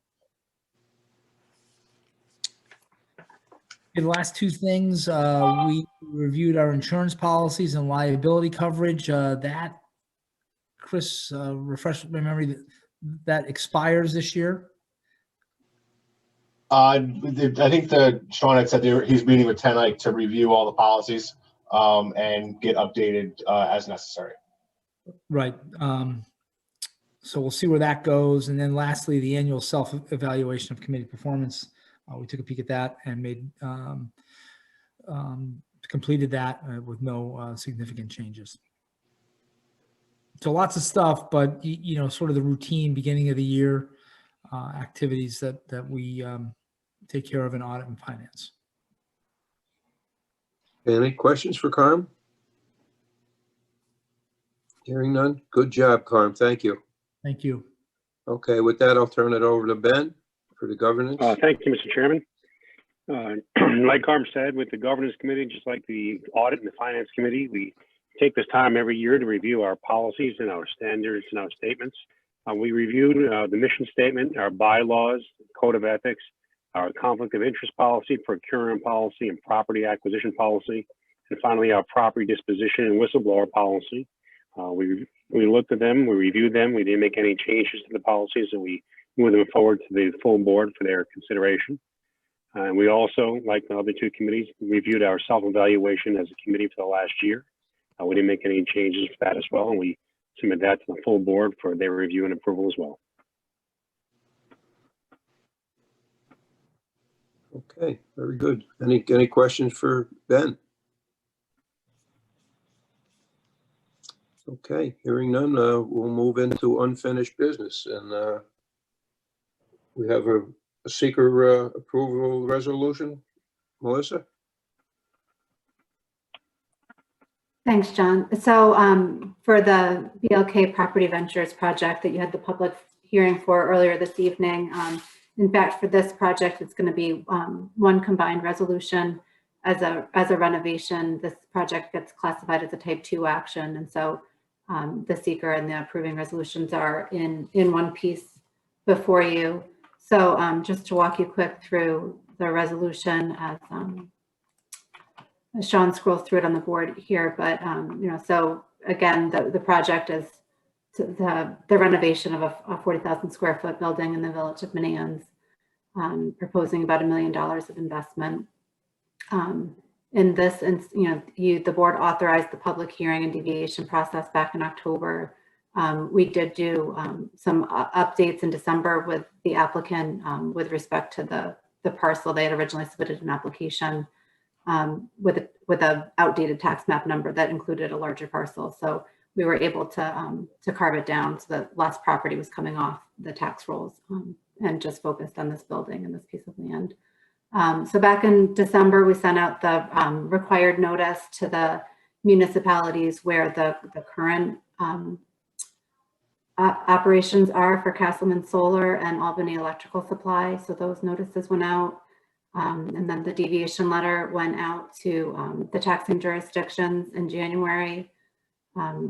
The last two things, we reviewed our insurance policies and liability coverage. That, Chris, refresh my memory, that expires this year. I think Sean had said he's meeting with Tenike to review all the policies and get updated as necessary. Right. So we'll see where that goes. And then lastly, the annual self-evaluation of committee performance. We took a peek at that and completed that with no significant changes. So lots of stuff, but sort of the routine beginning of the year activities that we take care of in audit and finance. Any questions for Carm? Hearing none. Good job, Carm. Thank you. Thank you. Okay, with that, I'll turn it over to Ben for the governance. Thank you, Mr. Chairman. Like Carm said, with the governance committee, just like the audit and the finance committee, we take this time every year to review our policies and our standards and our statements. We reviewed the mission statement, our bylaws, code of ethics, our conflict of interest policy, procurement policy, and property acquisition policy, and finally our property disposition and whistleblower policy. We looked at them, we reviewed them, we didn't make any changes to the policies, and we moved them forward to the full board for their consideration. And we also, like the other two committees, reviewed our self-evaluation as a committee for the last year. We didn't make any changes for that as well, and we submit that to the full board for their review and approval as well. Okay, very good. Any questions for Ben? Okay, hearing none, we'll move into unfinished business, and we have a seeker approval resolution. Melissa? Thanks, John. So for the BLK Property Ventures project that you had the public hearing for earlier this evening, in fact, for this project, it's going to be one combined resolution. As a renovation, this project gets classified as a type 2 action. And so the seeker and the approving resolutions are in one piece before you. So just to walk you quick through the resolution as Sean scrolls through it on the board here, but so again, the project is the renovation of a 40,000 square foot building in the village of Manans, proposing about $1 million of investment. In this, the board authorized the public hearing and deviation process back in October We did do some updates in December with the applicant with respect to the parcel. They had originally submitted an application with a outdated tax map number that included a larger parcel. So we were able to carve it down so that less property was coming off the tax rolls and just focused on this building and this piece of land. So back in December, we sent out the required notice to the municipalities where the current operations are for Castleman Solar and Albany Electrical Supply. So those notices went out. And then the deviation letter went out to the taxing jurisdictions in January.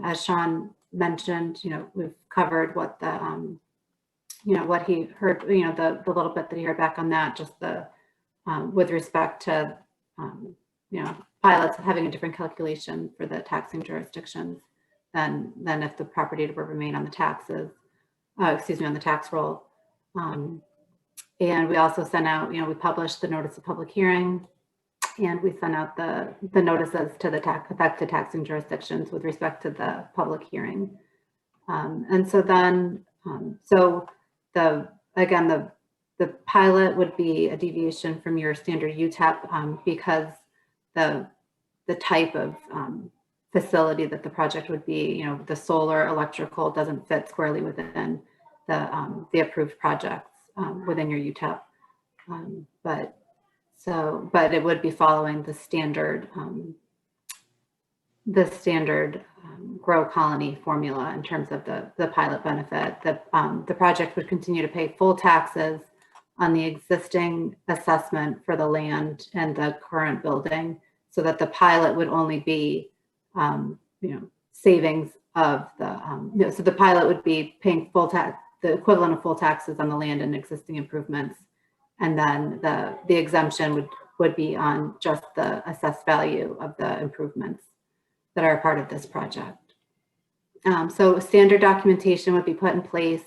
As Sean mentioned, we've covered what the, what he heard, the little bit that he heard back on that, just the, with respect to, pilots having a different calculation for the taxing jurisdictions than if the property were to remain on the taxes, on the tax roll. And we also sent out, we published the notice of public hearing, and we sent out the notices to the affected taxing jurisdictions with respect to the public hearing. And so then, the pilot would be a deviation from your standard UTEP because the type of facility that the project would be, the solar electrical doesn't fit squarely within the approved projects within your UTEP. But it would be following the standard grow colony formula in terms of the pilot benefit. The project would continue to pay full taxes on the existing assessment for the land and the current building, so that the pilot would only be, savings of the, so the pilot would be paying full tax, the equivalent of full taxes on the land and existing improvements. And then the exemption would be on just the assessed value of the improvements that are a part of this project. So standard documentation would be put in place.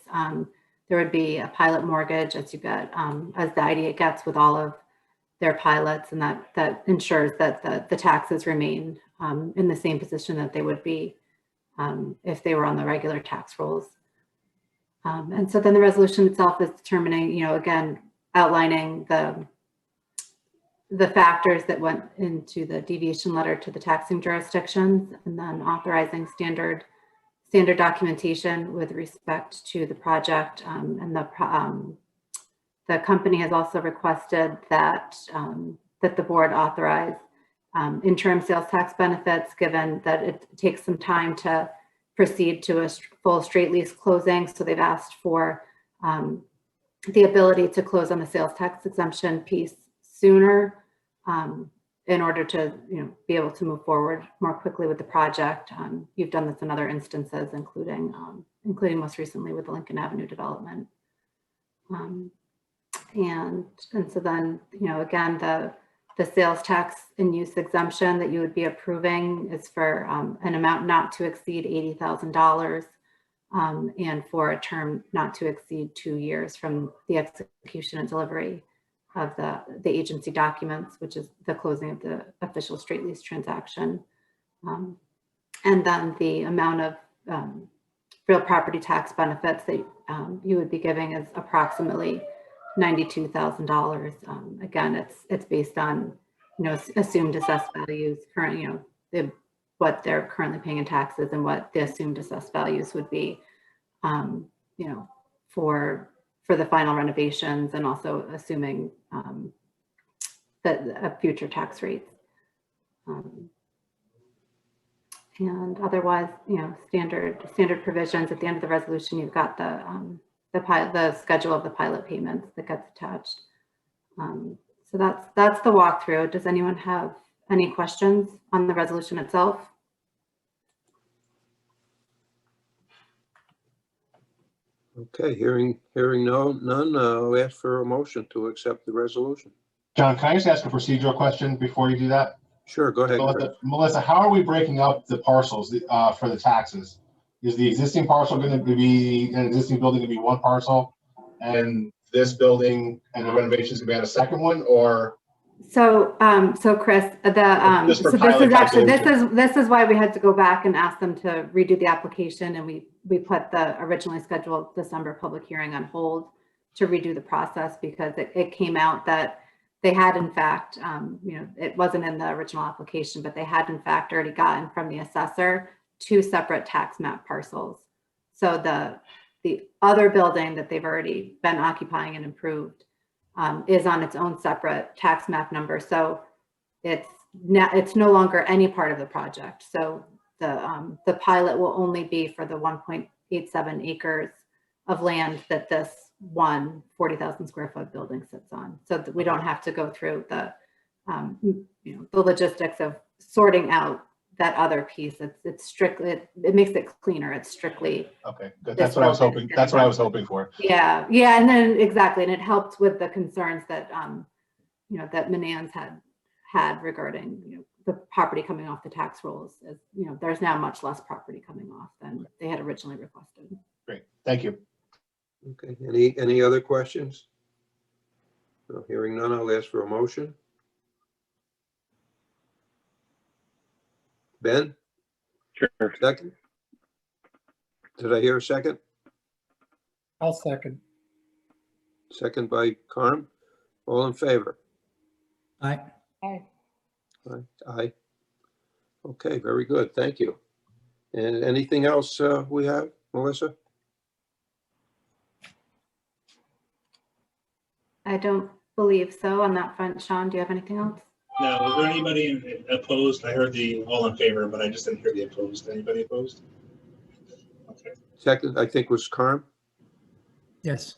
There would be a pilot mortgage as the IDA gets with all of their pilots, and that ensures that the taxes remain in the same position that they would be if they were on the regular tax rolls. And so then the resolution itself is determining, again, outlining the factors that went into the deviation letter to the taxing jurisdictions, and then authorizing standard documentation with respect to the project. And the company has also requested that the board authorize interim sales tax benefits, given that it takes some time to proceed to a full straight lease closing. So they've asked for the ability to close on the sales tax exemption piece sooner in order to be able to move forward more quickly with the project. You've done this in other instances, including most recently with the Lincoln Avenue development. And so then, again, the sales tax in use exemption that you would be approving is for an amount not to exceed $80,000 and for a term not to exceed 2 years from the execution and delivery of the agency documents, which is the closing of the official straight lease transaction. And then the amount of real property tax benefits that you would be giving is approximately $92,000. Again, it's based on assumed assessed values, current what they're currently paying in taxes and what the assumed assessed values would be, for the final renovations, and also assuming that future tax rates. And otherwise, standard provisions. At the end of the resolution, you've got the schedule of the pilot payments that gets attached. So that's the walkthrough. Does anyone have any questions on the resolution itself? Okay, hearing none, I'll ask for a motion to accept the resolution. John, can I just ask a procedural question before you do that? Sure, go ahead. Melissa, how are we breaking up the parcels for the taxes? Is the existing parcel going to be, an existing building going to be one parcel, and this building and the renovations going to be on a second one, or So, so Chris, Just for so this pilot is actually, calculation. this is why we had to go back and ask them to redo the application, and we put the originally scheduled December public hearing on hold to redo the process, because it came out that they had in fact, it wasn't in the original application, but they had in fact already gotten from the assessor 2 separate tax map parcels. So the other building that they've already been occupying and improved is on its own separate tax map number. So it's no longer any part of the project. So the pilot will only be for the 1.87 acres of land that this 40,000 square foot building sits on. So that we don't have to go through the logistics of sorting out that other piece. It's strictly, it makes it cleaner. It's strictly. Okay, good. That's what I was hoping. That's what I was hoping for. Yeah, yeah, and then exactly, and it helped with the concerns that that Manans had regarding the property coming off the tax rolls. As there's now much less property coming off than they had originally requested. Great, thank you. Okay, any other questions? No, hearing none, I'll ask for a motion. Ben? Sure. Second? Did I hear a second? I'll second. Second by Carm. All in favor? Aye. Aye. Aye. Aye. Okay, very good. Thank you. And anything else we have, Melissa? I don't believe so on that front. Sean, do you have anything else? No, was there anybody opposed? I heard the all in favor, but I just didn't hear the opposed. Anybody opposed? Okay. Second, I think, was Carm. Yes.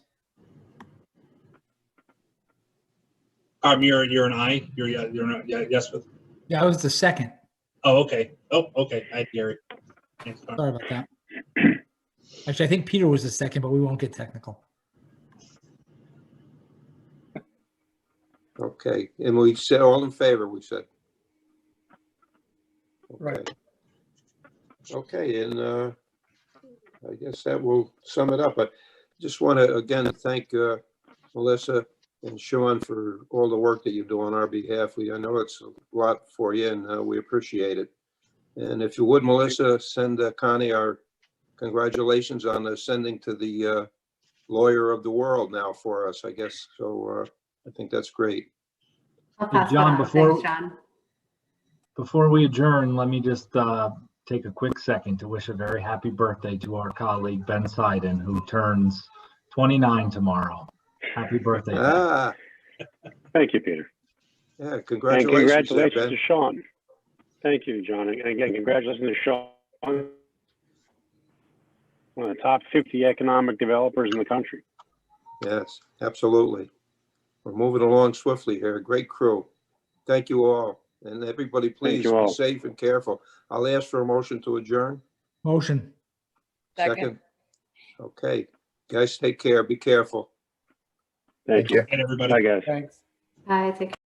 You're an aye. You're not. Yeah, yes with. Yeah, I was the second. Oh, okay. Oh, okay. I hear it. Thanks, Carm. Sorry about that. Actually, I think Peter was the second, but we won't get technical. Okay, and we said all in favor, we said. Okay. Right. Okay, and I guess that will sum it up. I just want to again thank Melissa and Sean for all the work that you do on our behalf. I know it's a lot for you, and we appreciate it. And if you would, Melissa, send Connie our congratulations on ascending to the lawyer of the world now for us, I guess. So I think that's great. I'll pass John, that on. Thanks, John. Before we adjourn, let me just take a quick second to wish a very happy birthday to our colleague Ben Seiden, who turns 29 tomorrow. Happy birthday, Ben. Ah, Thank you, Peter. yeah, And congratulations, congratulations Ben. to Sean. Thank you, John. And again, congratulations to Sean, one of the top 50 economic developers in the country. Yes, absolutely. We're moving along swiftly here. Great crew. Thank you all. And everybody, please you be all. safe and careful. I'll ask for a motion to adjourn. Motion. Second. Okay. Guys, take care. Be careful. Thank you. And everybody. Bye, guys. Thanks. Bye. Take care.